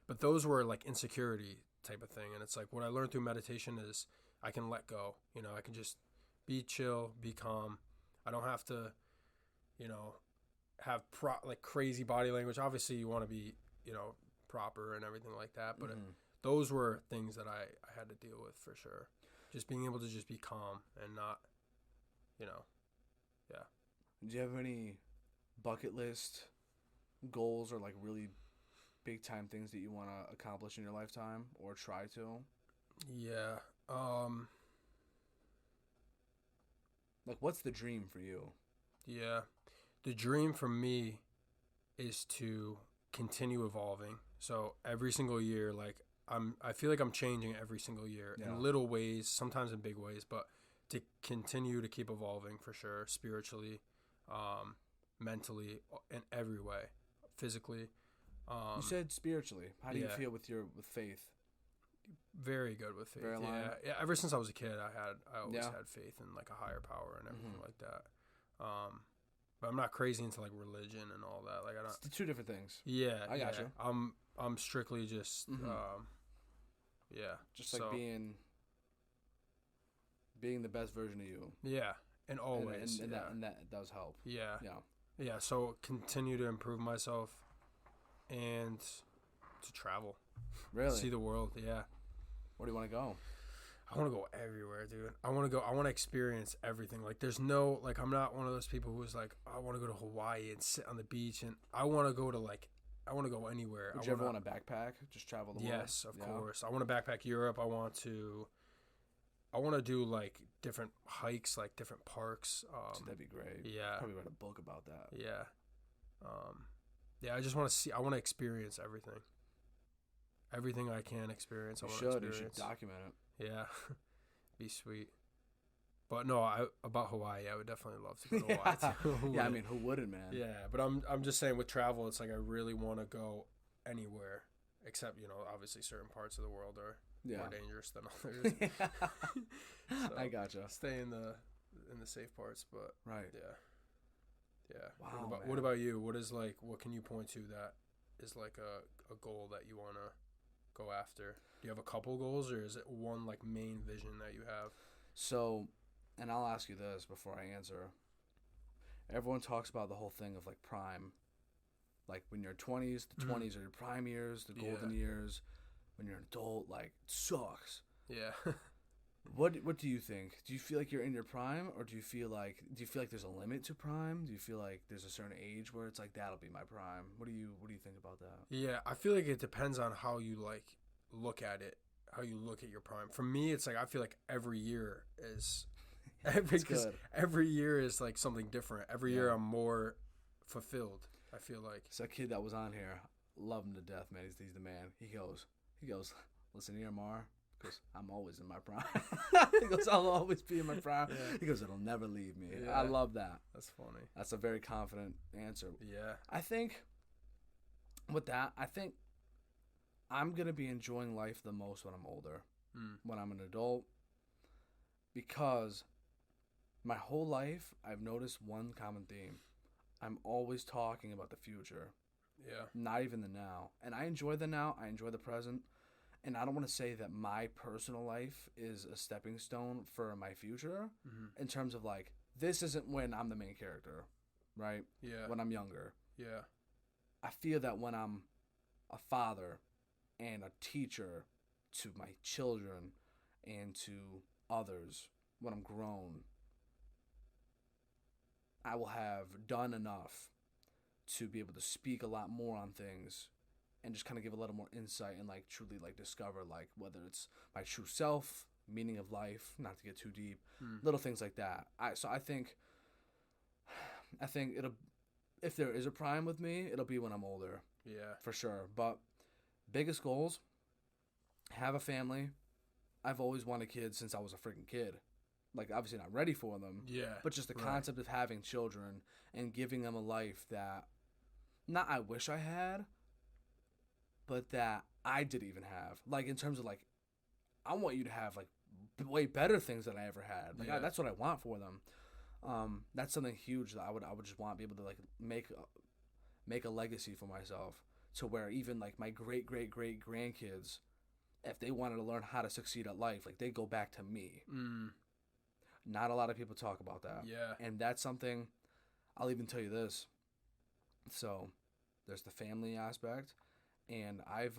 But those were, like, insecurity type of thing. And it's like what I learned through meditation is I can let go. You know, I can just be chill, be calm. I don't have to, you know, have like crazy body language. Obviously, you want to be, you know, proper and everything like that. But those were things that I had to deal with for sure. Just being able to just be calm and not, you know, yeah. Do you have any bucket list goals or, like, really big time things that you want to accomplish in your lifetime or try to? Yeah. Like, what's the dream for you? Yeah. The dream for me is to continue evolving. So every single year, like, I feel like I'm changing every single year in little ways, sometimes in big ways, but to continue to keep evolving for sure, spiritually, mentally, in every way, physically. You said spiritually. How do you feel with faith? Very good with faith. Yeah. Ever since I was a kid, I always had faith in, like, a higher power and everything like that. But I'm not crazy into, like, religion and all that. Like, I don't. It's two different things. Yeah, I got you. I'm strictly just just like being the best version of you. Yeah, and always. And that does help. Yeah. Yeah. So continue to improve myself and to travel. Really? See the world. Yeah. Where do you want to go? I want to go everywhere, dude. I want to experience everything. Like, there's no, like, I'm not one of those people who's like, I want to go to Hawaii and sit on the beach, and I want to go to, like, I want to go anywhere. Would you ever want to backpack? Just travel the world? Yes, of course. I want to backpack Europe. I want to do, like, different hikes, like different parks. That'd be great. Yeah. Probably write a book about that. Yeah. I just want to I want to experience everything. Everything I can experience, I want to experience. You should document it. Yeah. Be sweet. But no, about Hawaii, I would definitely love to go to Hawaii too. Yeah, I mean, who wouldn't, man? Yeah, but I'm just saying with travel, it's like I really want to go anywhere, except, you know, obviously certain parts of the world are more dangerous than others. So I gotcha. Stay in the safe parts, but right. Yeah. Wow. What about you? What can you point to that is like a goal that you want to go after? Do you have a couple goals, or is it one, like, main vision that you have? So, and I'll ask you this before I answer. Everyone talks about the whole thing of, like, prime. Like, when you're 20s, the 20s are your prime years, the golden years. When you're an adult, like, it sucks. Yeah. What do you think? Do you feel like you're in your prime, or do you feel like there's a limit to prime? Do you feel like there's a certain age where it's like, that'll be my prime? What do you think about that? Yeah, I feel like it depends on how you, like, look at it, how you look at your prime. For me, it's like I feel like every year is every year is like something different. Every year I'm more fulfilled, I feel like. So that kid that was on here, love him to death, man. He's the man. He goes, listen here, Mar, because I'm always in my prime. He goes, I'll always be in my prime. Yeah. He goes, it'll never leave me. Yeah. I love that. That's funny. That's a very confident answer. Yeah. I think with that, I'm going to be enjoying life the most when I'm older, when I'm an adult, because my whole life I've noticed one common theme. I'm always talking about the future. Yeah. Not even the now. And I enjoy the now. I enjoy the present. And I don't want to say that my personal life is a stepping stone for my future in terms of like, this isn't when I'm the main character, right? Yeah. When I'm younger. Yeah. I feel that when I'm a father and a teacher to my children and to others, when I'm grown, I will have done enough to be able to speak a lot more on things and just kind of give a little more insight and like truly like discover like whether it's my true self, meaning of life, not to get too deep, little things like that. I think it'll, if there is a prime with me, it'll be when I'm older. Yeah. For sure. But biggest goals, have a family. I've always wanted kids since I was a freaking kid. Like, obviously not ready for them. Yeah. But just the concept of having children and giving them a life that, not I wish I had, but that I did even have. Like, in terms of, like, I want you to have, like, way better things than I ever had. Like, that's what I want for them. That's something huge that I would just want to be able to, like, make a legacy for myself to where even, like, my great-great-great-grandkids, if they wanted to learn how to succeed at life, like, they go back to me. Not a lot of people talk about that. Yeah. And that's something, I'll even tell you this. So, there's the family aspect, and I've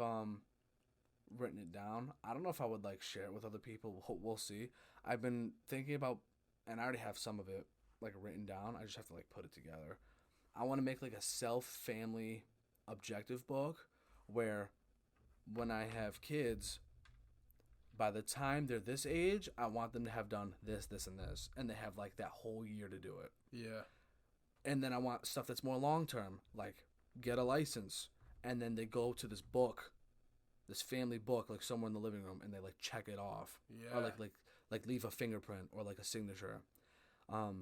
written it down. I don't know if I would, like, share it with other people. We'll see. I've been thinking about, and I already have some of it, like, written down. I just have to, like, put it together. I want to make, like, a self-family objective book where when I have kids, by the time they're this age, I want them to have done this, this, and this. And they have, like, that whole year to do it. Yeah. And then I want stuff that's more long-term, like get a license. And then they go to this book, this family book, like somewhere in the living room, and they, like, check it off. Yeah. Or, like leave a fingerprint or, like, a signature. That's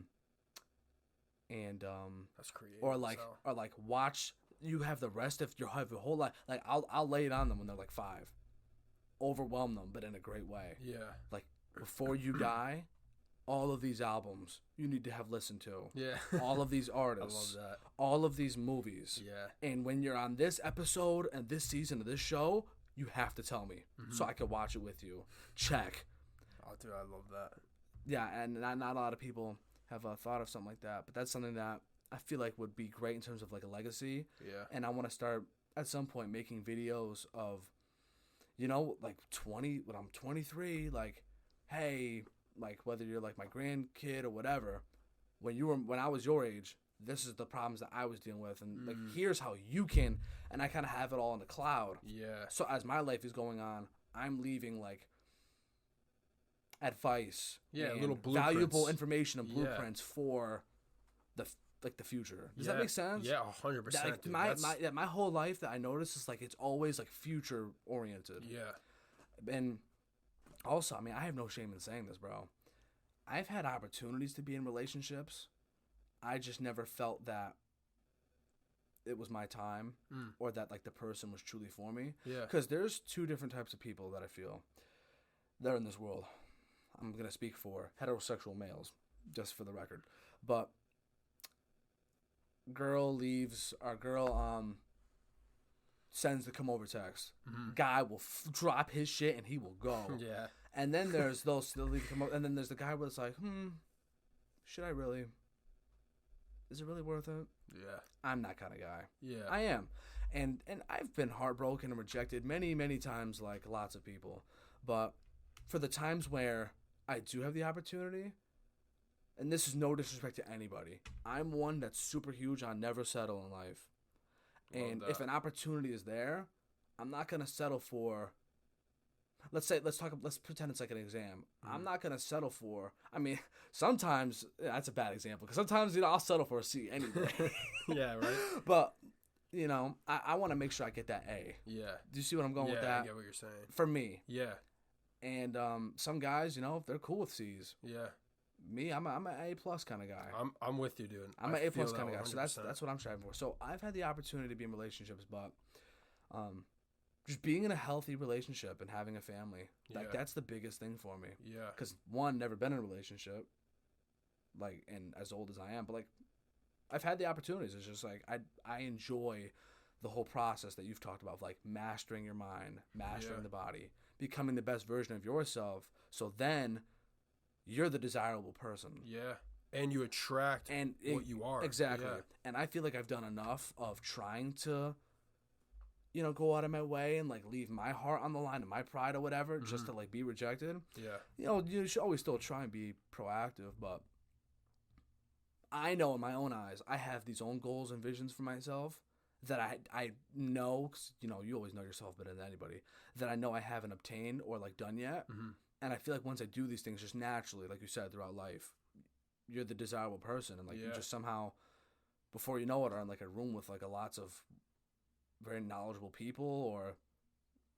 creative. Or, like, watch, you have the rest of your whole life. Like, I'll lay it on them when they're, like, 5. Overwhelm them, but in a great way. Yeah. Like, before you die, all of these albums you need to have listened to. Yeah. All of these artists. I love that. All of these movies. Yeah. And when you're on this episode and this season of this show, you have to tell me so I can watch it with you. Check. Oh, dude, I love that. Yeah, and not a lot of people have thought of something like that, but that's something that I feel like would be great in terms of, like, a legacy. Yeah. And I want to start at some point making videos of, you know, like, when I'm 23, like, hey, like, whether you're, like, my grandkid or whatever, when I was your age, this is the problems that I was dealing with, and like, here's how you can, and I kind of have it all in the cloud. Yeah. So as my life is going on, I'm leaving, like, advice, Yeah, and little blueprints. valuable information and blueprints for the future. Does that make sense? Yeah, 100%. Like, my whole life that I notice is, like, it's always, like, future oriented. Yeah. And also, I mean, I have no shame in saying this, bro. I've had opportunities to be in relationships. I just never felt that it was my time or that, like, the person was truly for me. Yeah. Because there's two different types of people that I feel that are in this world. I'm going to speak for heterosexual males, just for the record. But girl sends the come over text. Guy will drop his shit and he will go. Yeah. And then there's those that leave come over, and then there's the guy where it's like, should I really? Is it really worth it? Yeah. I'm that kind of guy. Yeah. I am. And I've been heartbroken and rejected many, many times, like lots of people. But for the times where I do have the opportunity, and this is no disrespect to anybody, I'm one that's super huge on never settle in life. And if an opportunity is there, I'm not going to settle for, let's pretend it's like an exam. I'm not going to settle for, I mean, sometimes, that's a bad example, because sometimes, I'll settle for a C anyway. Yeah, right? But, I want to make sure I get that A. Yeah. Do you see what I'm going with that? Yeah, I get what you're saying. For me. Yeah. And some guys, they're cool with C's. Yeah. Me, I'm an A+ kind of guy. I'm with you, dude. I'm an A+ kind of guy. 100%. So that's what I'm striving for. So I've had the opportunity to be in relationships, but just being in a healthy relationship and having a family, like, that's the biggest thing for me. Yeah. Because one, never been in a relationship, like, and as old as I am, but, like, I've had the opportunities. It's just like I enjoy the whole process that you've talked about, of like mastering your mind, mastering Yeah. the body, becoming the best version of yourself. So then you're the desirable person. Yeah. And you attract what you are. Exactly. Yeah. And I feel like I've done enough of trying to, you know, go out of my way and like leave my heart on the line and my pride or whatever just to like be rejected. Yeah. You know, you should always still try and be proactive, but I know in my own eyes, I have these own goals and visions for myself that I know, 'cause, you know, you always know yourself better than anybody, that I know I haven't obtained or like done yet. And I feel like once I do these things just naturally, like you said, throughout life, you're the desirable person. And like you just somehow, before you know it, are in like a room with like lots of very knowledgeable people or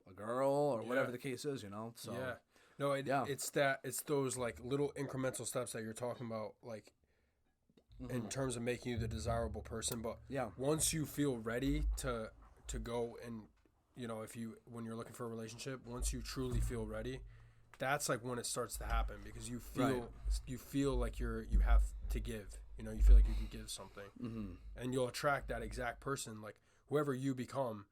a girl or whatever the case is, you know? So, no, it's those like little incremental steps that you're talking about, like in terms of making you the desirable person. But once you feel ready to go and, you know, when you're looking for a relationship, once you truly feel ready, that's like when it starts to happen, because you feel like you have to give, you know, you feel like you can give something, and you'll attract that exact person. Like whoever you become,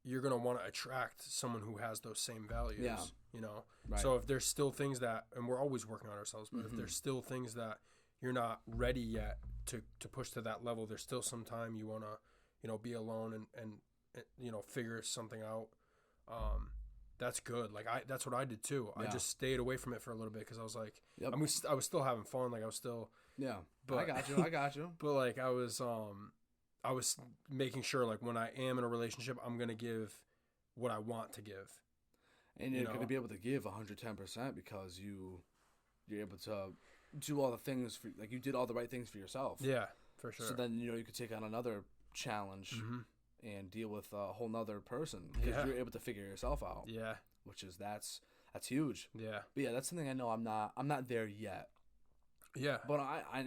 you're going to want to attract someone who has those same values, you know? So if there's still things that, and we're always working on ourselves, but if there's still things that you're not ready yet to push to that level, there's still some time you want to, you know, be alone and, you know, figure something out. That's good. Like that's what I did too. I just stayed away from it for a little bit because I was like, I was still having fun. Like I was still, but I got you. But like I was making sure like when I am in a relationship, I'm going to give what I want to give. And you're going to be able to give 110% because you're able to do all the things for, like you did all the right things for yourself. Yeah, for sure. So then, you know, you could take on another challenge and deal with a whole nother person because you're able to figure yourself out. Yeah. Which is, that's huge. Yeah. But yeah, that's something I know I'm not there yet. Yeah. But I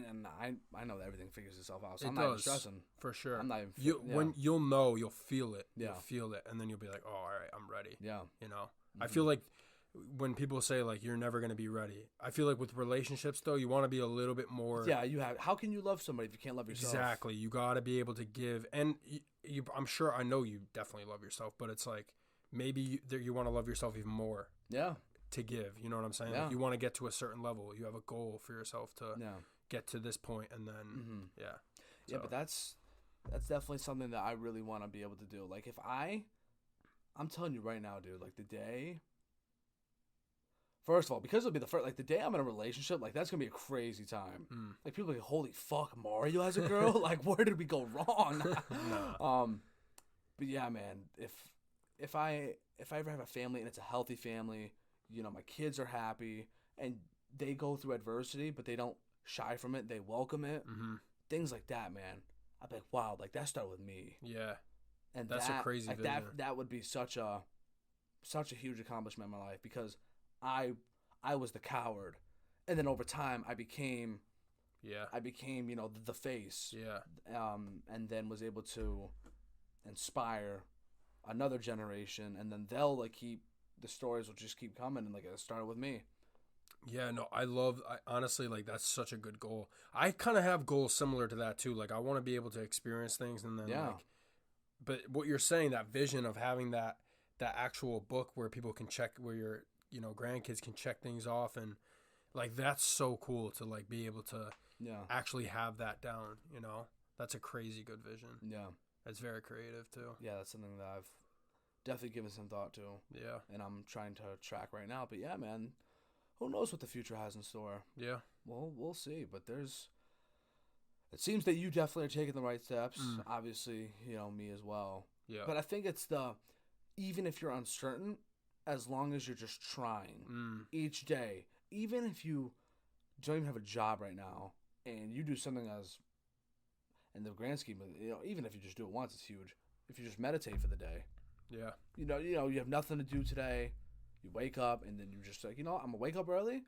know that everything figures itself out. So I'm not even stressing. For sure. I'm not even when you'll know, you'll feel it. Yeah. You'll feel it, and then you'll be like, "Oh, all right, I'm ready." Yeah. You know. I feel like when people say like you're never going to be ready, I feel like with relationships though, you want to be a little bit more. Yeah, how can you love somebody if you can't love yourself? Exactly. You got to be able to give, and I know you definitely love yourself, but it's like maybe you want to love yourself even more. Yeah. To give, you know what I'm saying? Yeah. Like you want to get to a certain level. You have a goal for yourself to get to this point, and then Yeah, but that's definitely something that I really want to be able to do. Like if I'm telling you right now, dude, like the day. First of all, because it'll be the day I'm in a relationship, like that's gonna be a crazy time. Like people are like, holy fuck, Mario has a girl. Like where did we go wrong? But yeah, man, if I ever have a family and it's a healthy family, you know, my kids are happy and they go through adversity, but they don't shy from it. They welcome it. Things like that, man. I'd be like, wow, like that started with me. Yeah. And that's a crazy like vision. that would be such a huge accomplishment in my life because I was the coward, and then over time I became, you know, the face, and then was able to inspire another generation, and then they'll like the stories will just keep coming, and like it started with me. Yeah, no, I honestly, like that's such a good goal. I kind of have goals similar to that too. Like I want to be able to experience things, and then like, but what you're saying, that vision of having that actual book where people can check, where your, you know, grandkids can check things off, and like that's so cool to like be able to actually have that down, you know. That's a crazy good vision. Yeah. It's very creative too. Yeah, that's something that I've definitely given some thought to. Yeah. And I'm trying to track right now, but yeah, man, who knows what the future has in store. Yeah. Well, we'll see, but it seems that you definitely are taking the right steps. Obviously, you know, me as well. Yeah. But I think it's even if you're uncertain, as long as you're just trying each day, even if you don't even have a job right now and you do something as, in the grand scheme of, you know, even if you just do it once, it's huge. If you just meditate for the day. Yeah. You know, you have nothing to do today. You wake up and then you're just like, you know, I'm going to wake up early.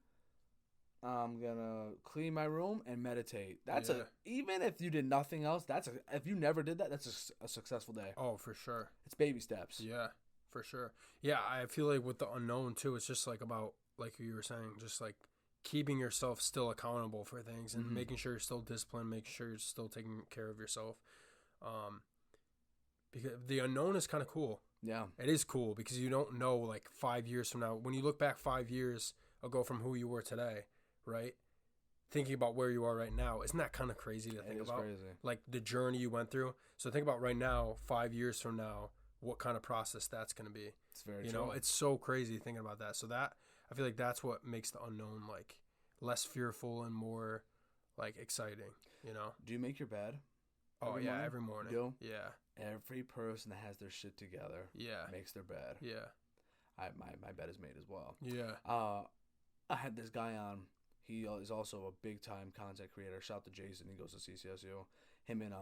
I'm going to clean my room and meditate. That's even if you did nothing else, if you never did that, that's a successful day. Oh, for sure. It's baby steps. Yeah, for sure. Yeah, I feel like with the unknown too, it's just like about, like you were saying, just like keeping yourself still accountable for things and making sure you're still disciplined, making sure you're still taking care of yourself. because the unknown is kind of cool. Yeah. It is cool because you don't know, like, 5 years from now. When you look back 5 years ago from who you were today, right? Thinking about where you are right now, isn't that kind of crazy to think about? Crazy. Like, the journey you went through. So think about right now, 5 years from now, what kind of process that's going to be. It's very true. You know, it's so crazy thinking about that. So that, I feel like that's what makes the unknown, like, less fearful and more, like, exciting, you know? Do you make your bed? Every morning? Every morning. You do? Yeah. Every person that has their shit together makes their bed. Yeah. My bed is made as well. Yeah. I had this guy on. He is also a big time content creator. Shout out to Jason. He goes to CCSU. Him and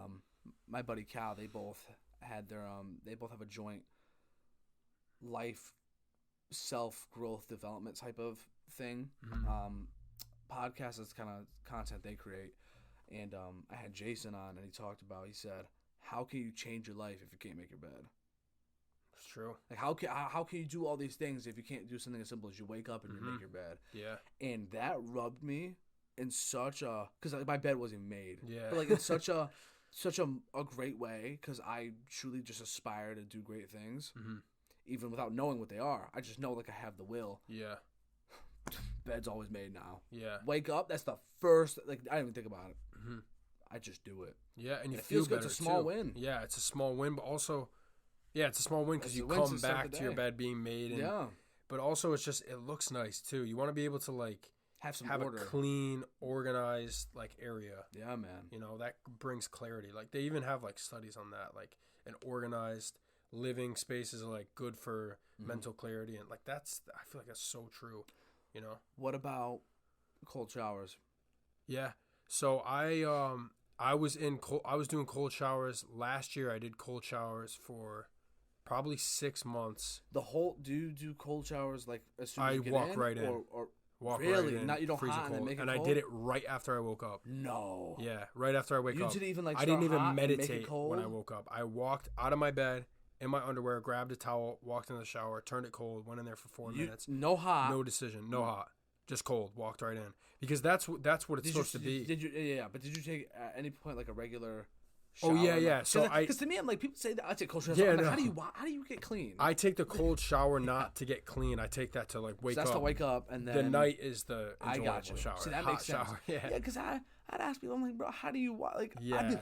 my buddy Cal. They both had their They both have a joint life self growth development type of thing. Mm-hmm. Podcast is kind of content they create. And I had Jason on, and he talked about. He said, "How can you change your life if you can't make your bed?" It's true. Like how can you do all these things if you can't do something as simple as you wake up and you make your bed? Yeah. And that rubbed me in such a, because my bed wasn't even made. Yeah. But like in such a great way, because I truly just aspire to do great things, even without knowing what they are. I just know like I have the will. Yeah. Bed's always made now. Yeah. Wake up. That's the first. Like I didn't even think about it. I just do it. Yeah, and you it feel feels good. better It's a small too. win. Yeah, it's a small win, but also, yeah, it's a small win because you come back to your bed being made. And, yeah. But also, it's just, it looks nice too. You want to be able to like have order. A clean, organized like area. Yeah, man. You know, that brings clarity. Like they even have like studies on that. Like an organized living space is like good for mental clarity, and like I feel like that's so true. You know. What about cold showers? Yeah. So I was doing cold showers last year. I did cold showers for probably 6 months. Do you do cold showers like as soon as you get walk in? right in. Or walk really? Right in. Not you don't freezing hot cold. and then make it and cold? I did it right after I woke up. No. Yeah, right after I wake up. You didn't even like I didn't even hot meditate and make it cold? when I woke up. I walked out of my bed in my underwear, grabbed a towel, walked in the shower, turned it cold, went in there for 4 minutes. No hot. No decision. No hot. Just cold. Walked right in. Because that's what it's supposed to be. Did you? Yeah. But did you take at any point like a regular shower? Oh yeah. So because to me, I'm like, people say that I take cold showers. Yeah, like, how do you get clean? I take the cold shower not to get clean. I take that to like wake up. That's to wake up, and then the night is the enjoyable I got you. shower. See, that hot makes sense. Shower. Yeah. Because I'd ask people, I'm like, bro, how do you like? Yeah.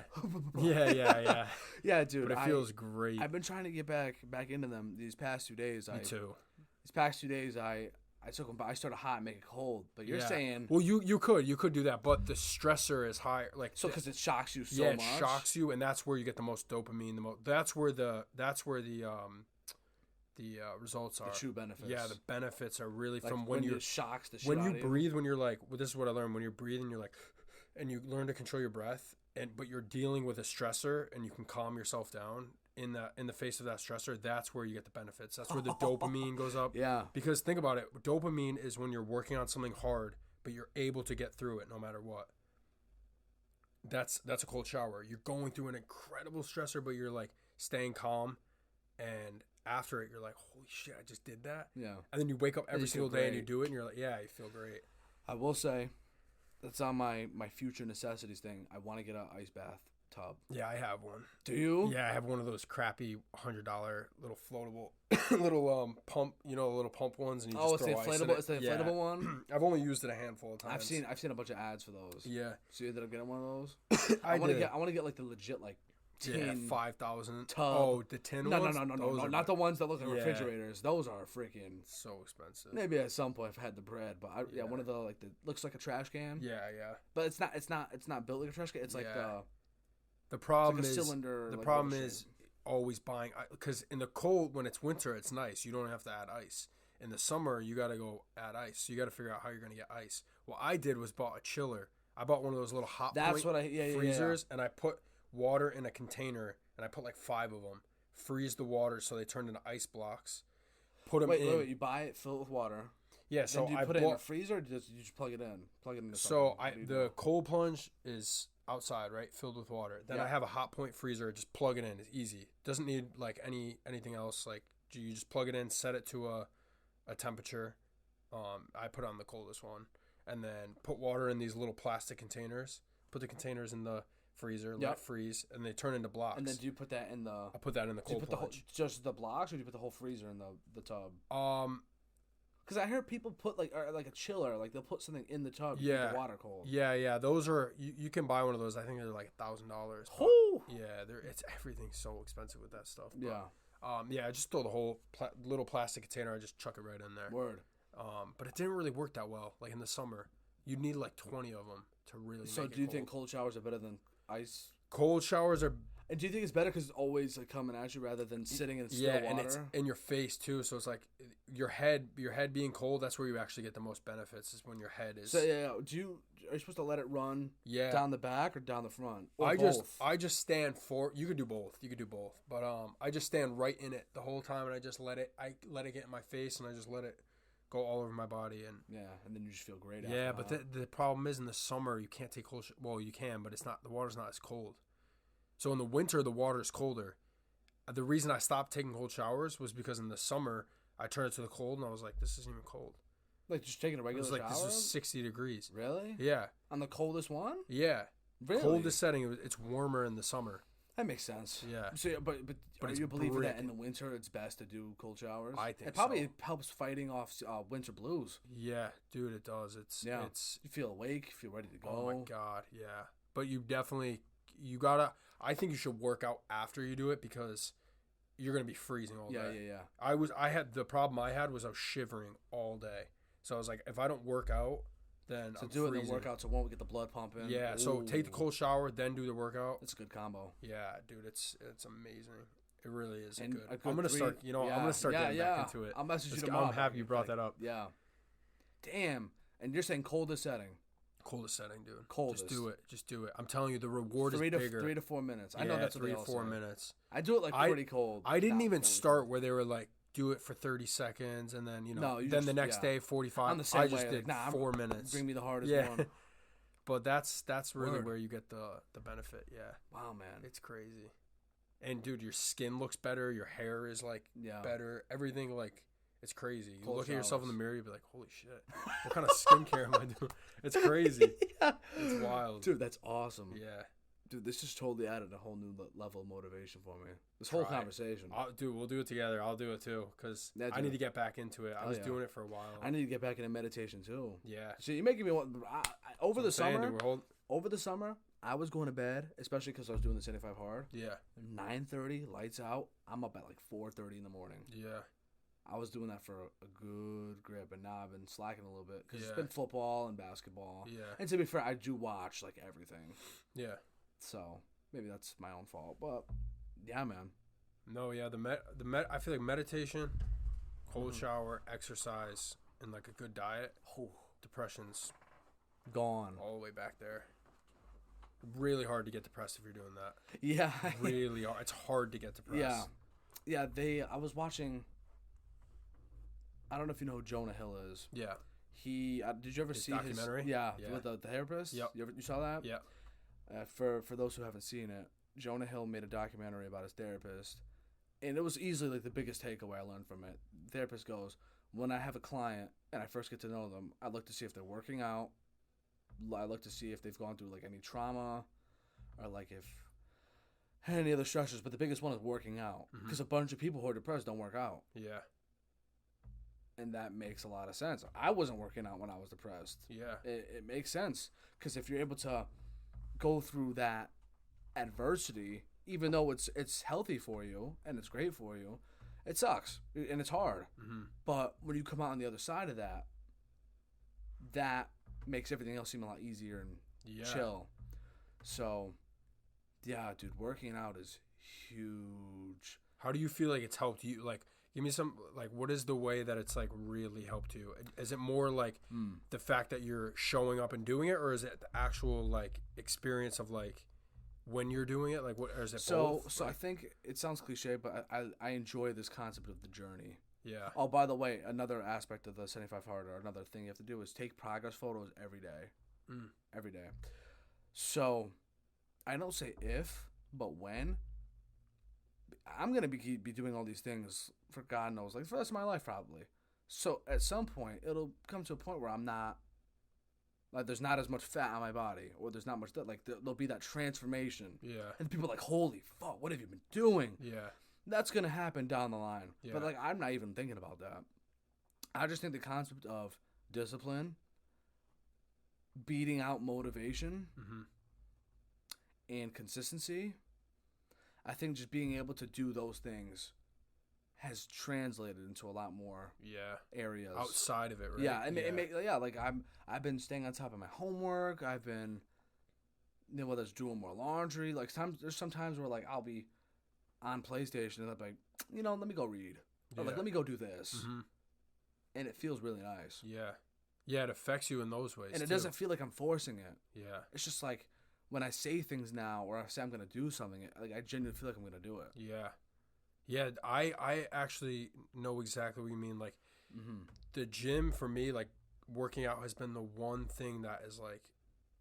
Yeah. Yeah, dude. But it feels great. I've been trying to get back into them these past 2 days. Me too. These past 2 days, I took them, but I started hot and make it cold. But you're saying, well, you could do that, but the stressor is higher. Like because it shocks you so much. Yeah, it shocks you, and that's where you get the most dopamine. That's where the results are. The true benefits. Yeah, the benefits are really like from when you're shocks the shit when out you of breathe. When you're like, well, this is what I learned. When you're breathing, you're like, and you learn to control your breath, but you're dealing with a stressor, and you can calm yourself down. In the face of that stressor, that's where you get the benefits. That's where the dopamine goes up. Yeah. Because think about it, dopamine is when you're working on something hard, but you're able to get through it no matter what. That's a cold shower. You're going through an incredible stressor, but you're like staying calm, and after it, you're like, holy shit, I just did that. Yeah. And then you wake up every single day and you do it, and you're like, yeah, you feel great. I will say, that's on my future necessities thing. I want to get an ice bath tub. Yeah, I have one. Do you? Yeah, I have one of those crappy $100 little floatable little pump, little pump ones, and you just throw ice in it. It's the inflatable one. I've only used it a handful of times. I've seen a bunch of ads for those. Yeah. So you ended up getting one of those? I want to get like the legit like tin 5,000 tub. Oh, the tin ones? No, not the ones that look like refrigerators. Those are freaking so expensive. Maybe at some point if I had the bread, but one of the like the looks like a trash can. Yeah. But it's not built like a trash can. It's like the problem like a is cylinder. The problem is always buying, because in the cold, when it's winter, it's nice. You don't have to add ice. In the summer, you got to go add ice. So you got to figure out how you're going to get ice. What I did was bought a chiller. I bought one of those little hot freezers, and I put water in a container, and I put like 5 of them. Freeze the water so they turn into ice blocks. Put them in. Wait, you buy it, fill it with water. Yeah, so then do you put it in a freezer, or do you just plug it in? Plug it into something? So the cold plunge is outside, right, filled with water. Then I have a hot point freezer. Just plug it in. It's easy. Doesn't need like anything else. Like you just plug it in, set it to a temperature. I put on the coldest one, and then put water in these little plastic containers. Put the containers in the freezer, let it freeze, and they turn into blocks. And then do you put that in the? I put that in the cold plunge. Just the blocks, or do you put the whole freezer in the tub? Because I heard people put like a chiller, like they'll put something in the tub to keep the water cold. Yeah. Those are you can buy one of those. I think they're like $1,000. Oh. Yeah, it's everything's so expensive with that stuff. But, I just throw the whole little plastic container. I just chuck it right in there. Word. But it didn't really work that well. Like in the summer, you'd need like 20 of them to really. So do you think cold showers are better than ice? Cold showers are. And do you think it's better because it's always like coming at you rather than sitting in still water? And it's in your face too. So it's like your head being cold. That's where you actually get the most benefits. Is when your head is. So are you supposed to let it run? Down the back or down the front? Or I just stand for. You could do both. But I just stand right in it the whole time, and I just let it. I let it get in my face, and I just let it go all over my body, and and then you just feel great. Yeah, but the problem is in the summer you can't take cold. Well, you can, but the water's not as cold. So in the winter, the water is colder. The reason I stopped taking cold showers was because in the summer, I turned it to the cold, and I was like, this isn't even cold. Like just taking a regular shower? This was 60 degrees. Really? Yeah. On the coldest one? Yeah. Really? Coldest setting, it's warmer in the summer. That makes sense. Yeah. So, but are you believing that in the winter it's best to do cold showers? I think it probably helps fighting off winter blues. Yeah, dude, it does. It's you feel awake, you feel ready to go. Oh my god, yeah. But you gotta. I think you should work out after you do it because you're gonna be freezing all day. Yeah. The problem I had was I was shivering all day. So I was like, if I don't work out, then I'm do freezing. it and work out so it won't get the blood pumping. Yeah. Ooh. So take the cold shower, then do the workout. It's a good combo. Yeah, dude, it's amazing. It really is good. I'm gonna start. I'm gonna start getting back into it. I'll message you tomorrow. I'm happy you brought that up. Yeah. Damn. And you're saying coldest setting. Coldest setting, dude. Coldest. Just do it. I'm telling you, the reward is bigger. 3 to 4 minutes. I know that's 3 to 4 minutes. I do it like pretty cold. I didn't even start where they were like, do it for 30 seconds, and then the next day 45. I'm the same I just did 4 minutes. Bring me the hardest one. But that's really where you get the benefit. Yeah. Wow, man, it's crazy. And dude, your skin looks better. Your hair is like better. Everything like. It's crazy. You look at yourself in the mirror, you be like, holy shit. What kind of skincare am I doing? It's crazy. It's wild. Dude, that's awesome. Yeah. Dude, this just totally added a whole new level of motivation for me. This whole conversation. Dude, we'll do it together. I'll do it too because I need to get back into it. I was doing it for a while. I need to get back into meditation too. Yeah. So you're making me want... Over the summer, I was going to bed, especially because I was doing the 75 hard. Yeah. 9:30, lights out. I'm up at like 4:30 in the morning. Yeah. I was doing that for a good grip, and now I've been slacking a little bit because it's been football and basketball. Yeah. And to be fair, I do watch like everything. Yeah. So maybe that's my own fault, but yeah, man. No, yeah, I feel like meditation, cold shower, exercise, and like a good diet. Depression's gone all the way back there. Really hard to get depressed if you're doing that. Yeah. Really hard. It's hard to get depressed. Yeah. I was watching. I don't know if you know who Jonah Hill is. Yeah. He did you ever see documentary? With the therapist? Yep. You saw that? Yeah. For those who haven't seen it, Jonah Hill made a documentary about his therapist, and it was easily like the biggest takeaway I learned from it. The therapist goes, when I have a client and I first get to know them, I look to see if they're working out. I look to see if they've gone through like any trauma, or like if any other stressors. But the biggest one is working out, because a bunch of people who are depressed don't work out. Yeah. And that makes a lot of sense. I wasn't working out when I was depressed. Yeah. It makes sense. Because if you're able to go through that adversity, even though it's healthy for you and it's great for you, it sucks. And it's hard. Mm-hmm. But when you come out on the other side of that, that makes everything else seem a lot easier and chill. So, yeah, dude, working out is huge. How do you feel like it's helped you? Like, give me some, like, what is the way that it's, like, really helped you? Is it more, like, the fact that you're showing up and doing it, or is it the actual, like, experience of, like, when you're doing it? Like, what, or is it both? So I think it sounds cliche, but I enjoy this concept of the journey. Yeah. Oh, by the way, another aspect of the 75 hard, or another thing you have to do is take progress photos every day. Every day. So I don't say if, but when. I'm going to be doing all these things for God knows, like for the rest of my life probably. So at some point, it'll come to a point where I'm not Like, there's not as much fat on my body, or there's not much that. Like, there'll be that transformation. Yeah. And people are like, holy fuck, what have you been doing? Yeah. That's gonna happen down the line. Yeah. But like, I'm not even thinking about that. I just think the concept of discipline, beating out motivation, and consistency, I think just being able to do those things has translated into a lot more areas outside of it, right? Yeah, like I've been staying on top of my homework. I've been, whether it's doing more laundry. Like, there's some times where like I'll be on PlayStation and I'm like, let me go read, or like, let me go do this, and it feels really nice. Yeah, it affects you in those ways, and it doesn't feel like I'm forcing it. Yeah, it's just like when I say things now, or I say I'm gonna do something, like I genuinely feel like I'm gonna do it. Yeah, I actually know exactly what you mean. Like, the gym for me, like, working out has been the one thing that is like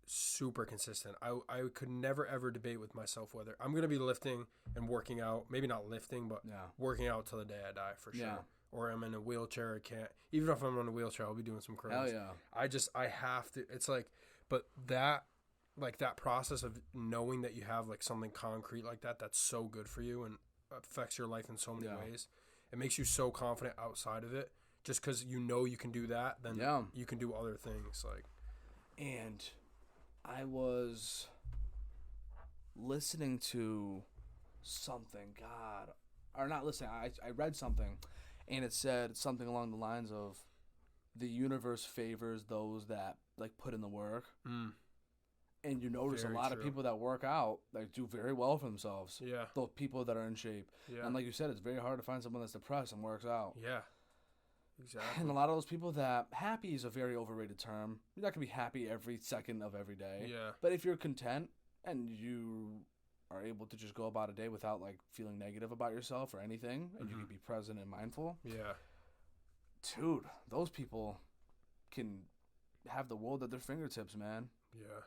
super consistent. I could never ever debate with myself whether I'm gonna be lifting and working out. Maybe not lifting, but working out till the day I die for sure. Yeah. Or I'm in a wheelchair. I can't. Even if I'm in a wheelchair, I'll be doing some curls. Hell yeah. I have to. It's like, but that process of knowing that you have like something concrete like that that's so good for you and affects your life in so many ways. It makes you so confident outside of it. Just because you can do that, then you can do other things. Like, and I was listening to something, or not listening. I read something, and it said something along the lines of, the universe favors those that like put in the work. And you notice a lot of people that work out, like, do very well for themselves. Yeah. Those people that are in shape. Yeah. And like you said, it's very hard to find someone that's depressed and works out. Yeah. Exactly. And a lot of those people that, happy is a very overrated term. You're not going to be happy every second of every day. Yeah. But if you're content and you are able to just go about a day without like feeling negative about yourself or anything, and you can be present and mindful. Yeah. Dude, those people can have the world at their fingertips, man. Yeah.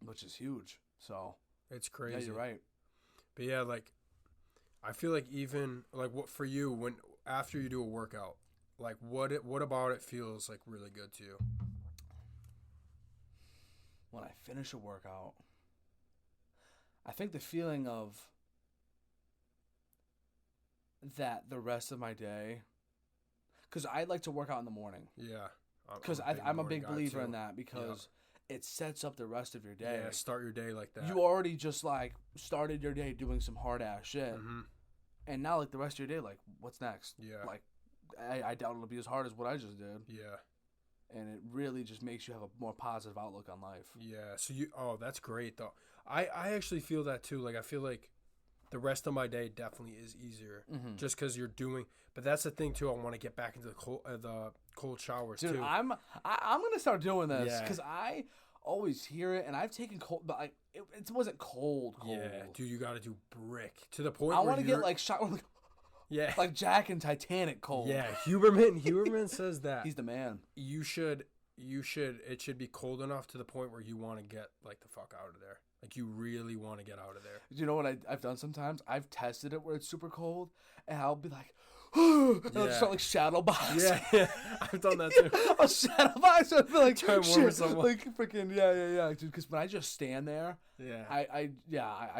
Which is huge. So it's crazy. Yeah, you're right. But yeah, like, I feel like even like, what for you, when after you do a workout, like what about it feels like really good to you? When I finish a workout, I think the feeling of that the rest of my day, because I like to work out in the morning. Yeah. Because I'm a big believer in that, because it sets up the rest of your day. Yeah, start your day like that. You already just like started your day doing some hard ass shit, and now like the rest of your day, like, what's next? Yeah. Like, I doubt it'll be as hard as what I just did. Yeah. And it really just makes you have a more positive outlook on life. Yeah. So that's great though. I actually feel that too. Like, I feel like the rest of my day definitely is easier, just because you're doing. But that's the thing too. I want to get back into the cold showers, dude, too. I'm gonna start doing this, because I always hear it, and I've taken cold, but it wasn't cold. Yeah, dude, you got to do brick to the point. I want to get like shot with, like Jack and Titanic cold. Yeah, Huberman says that he's the man. You should. It should be cold enough to the point where you want to get like the fuck out of there. Like, you really want to get out of there. You know what I've done sometimes? I've tested it where it's super cold, and I'll be like, and I'll just start like shadow box. Yeah, I've done that too. I'll shadow box, and I'll be like, try and warm someone. Like freaking yeah, dude. Because when I just stand there, I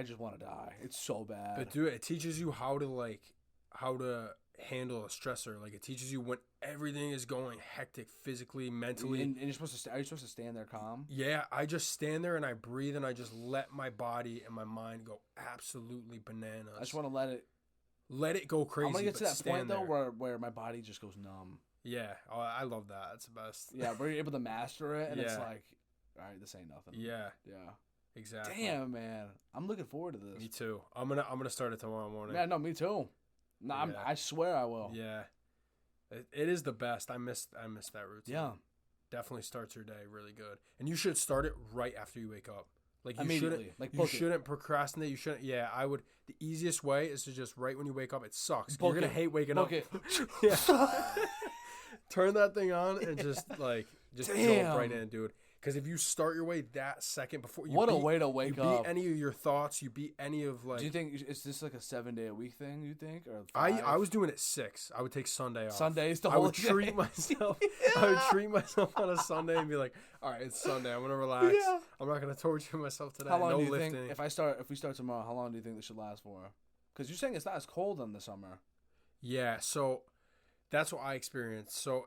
just want to die. It's so bad. But dude, it teaches you how to handle a stressor. Like, it teaches you when everything is going hectic physically, mentally. And you're supposed to. Are you supposed to stand there calm? Yeah, I just stand there and I breathe and I just let my body and my mind go absolutely bananas. I just want to let it go crazy. I'm gonna get to that point though where my body just goes numb. Yeah, I love that. That's the best. Yeah, where you're able to master it, and it's like, all right, this ain't nothing. Yeah. Exactly. Damn, man, I'm looking forward to this. Me too. I'm gonna start it tomorrow morning. Yeah, no, me too. No, I swear I will. Yeah, it is the best. I miss that routine. Yeah, definitely starts your day really good, and you should start it right after you wake up. Like, you immediately. shouldn't procrastinate. You shouldn't. Yeah, I would. The easiest way is to just right when you wake up. It sucks. You're gonna hate waking up. Yeah. Turn that thing on and just jump right in, dude. Because if you start your way that second before you what a way to wake you up. beat any of your thoughts, you beat any of like. Do you think is this like a 7-day-a-week thing? You think or 5? I was doing it 6. I would take Sunday off. Sundays the I whole would day. treat myself. I would treat myself on a Sunday and be like, all right, it's Sunday. I'm gonna relax. Yeah. I'm not gonna torture myself today. How long no do you lifting. think if we start tomorrow? How long do you think this should last for? Because you're saying it's not as cold in the summer. Yeah, so that's what I experienced. So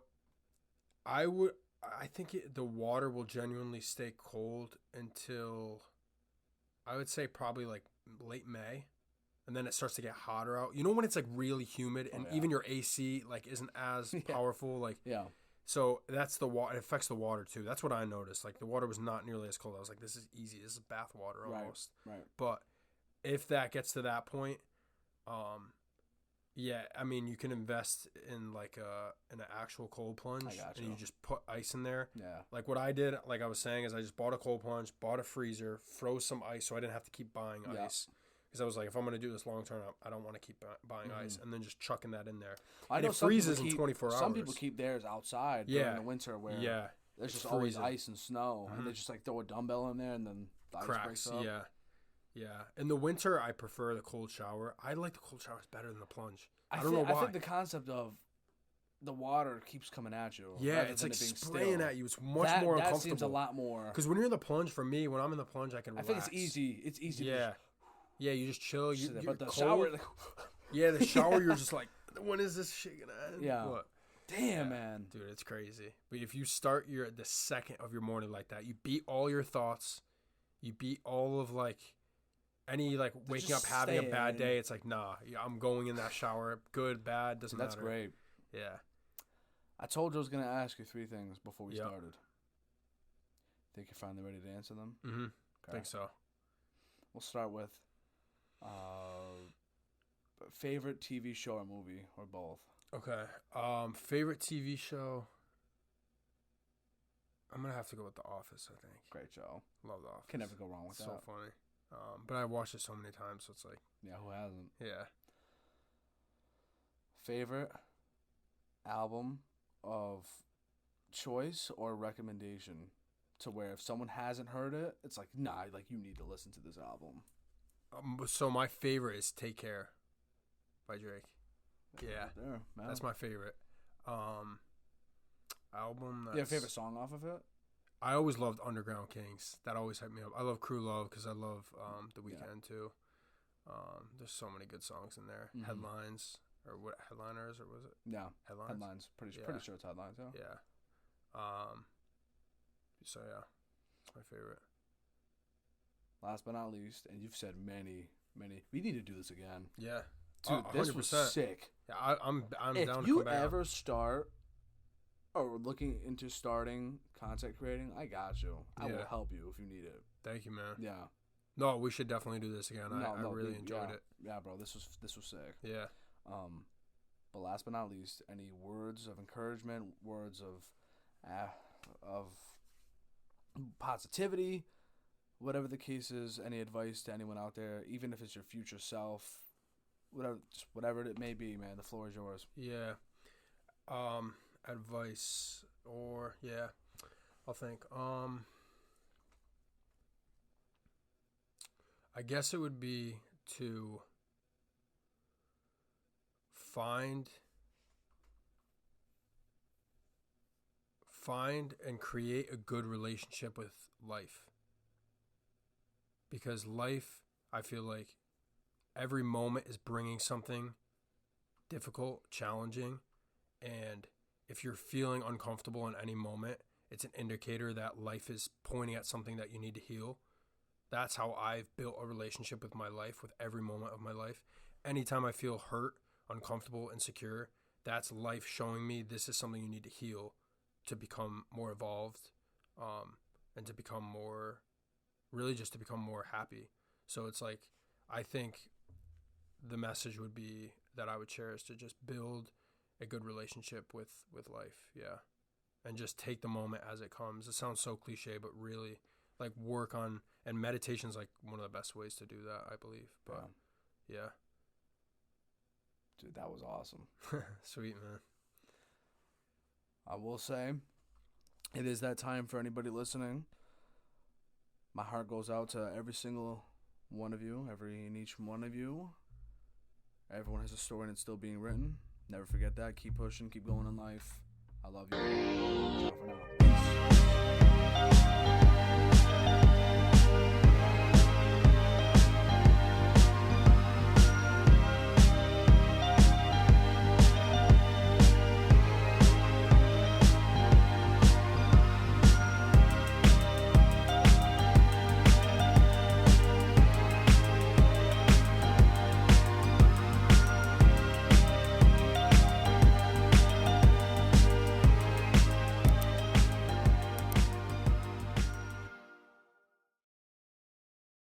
I think the water will genuinely stay cold until I would say probably like late May, and then it starts to get hotter out. You know when it's like really humid and even your AC like isn't as powerful. Like so that's the water. It affects the water too. That's what I noticed. Like the water was not nearly as cold. I was like, this is easy. This is bath water almost. Right. But if that gets to that point, yeah, I mean, you can invest in like an actual cold plunge, and you just put ice in there. Yeah. Like what I did, like I was saying, is I just bought a cold plunge, bought a freezer, froze some ice, so I didn't have to keep buying ice. Because I was like, if I'm gonna do this long term, I don't want to keep buying ice, and then just chucking that in there. I know it freezes in 24 hours. Some people keep theirs outside during the winter, where there's just always ice and snow, and they just like throw a dumbbell in there, and then the ice breaks up. Yeah. In the winter, I prefer the cold shower. I like the cold showers better than the plunge. I don't know why. I think the concept of the water keeps coming at you. Yeah, it's like spraying at you. It's much more uncomfortable. That seems a lot more. Because when you're in the plunge, for me, when I'm in the plunge, I can relax. I think it's easy. It's easy. Yeah. Yeah, you just chill. But the shower. Yeah, the shower, you're just like, when is this shit gonna end? Yeah. What? Damn, man. Dude, it's crazy. But if you start the second of your morning like that, you beat all your thoughts. You beat all of like any like waking up having a bad day. It's like, nah, I'm going in that shower. Good, bad, doesn't matter. That's great. Yeah. I told you I was going to ask you 3 things before we started. Think you're finally ready to answer them? Mm-hmm. I think so. We'll start with favorite TV show or movie, or both. Okay. Favorite TV show. I'm going to have to go with The Office, I think. Great show. Love The Office. Can never go wrong with that. So funny. But I've watched it so many times, so it's like... Yeah, who hasn't? Yeah. Favorite album of choice or recommendation, to where if someone hasn't heard it, it's like, nah, like you need to listen to this album. So my favorite is Take Care by Drake. Yeah. There, that's my favorite. Album. You have a favorite song off of it? I always loved Underground Kings. That always hyped me up. I love Crew Love because I love The Weeknd too. There's so many good songs in there. Mm-hmm. Headlines, or what, Headliners, or was it? Yeah. Headlines. Pretty sure it's Headlines, yeah. Yeah. So yeah, it's my favorite. Last but not least, and you've said many. We need to do this again. Yeah. Dude, this was sick. Yeah, I'm down to come back. If you ever start or looking into starting content creating, I got you. I will help you if you need it. Thank you, man. Yeah. No, we should definitely do this again. I really enjoyed it. Yeah, bro. This was sick. Yeah. But last but not least, any words of encouragement, words of positivity, whatever the case is, any advice to anyone out there, even if it's your future self, whatever it may be, man, the floor is yours. Yeah. Advice, or I'll think. I guess it would be to find and create a good relationship with life. Because life, I feel like every moment is bringing something difficult, challenging, and if you're feeling uncomfortable in any moment, it's an indicator that life is pointing at something that you need to heal. That's how I've built a relationship with my life, with every moment of my life. Anytime I feel hurt, uncomfortable, insecure, that's life showing me this is something you need to heal to become more evolved, and to become more, really just to become more happy. So it's like, I think the message would be that I would share is to just build a good relationship with life, and just take the moment as it comes. It sounds so cliche, but really, like, work on, and meditation's like one of the best ways to do that, I believe. But yeah. Dude, that was awesome. Sweet, man. I will say, it is that time for anybody listening. My heart goes out to every single one of you, every and each one of you. Everyone has a story and it's still being written. Never forget that. Keep pushing, keep going in life. I love you.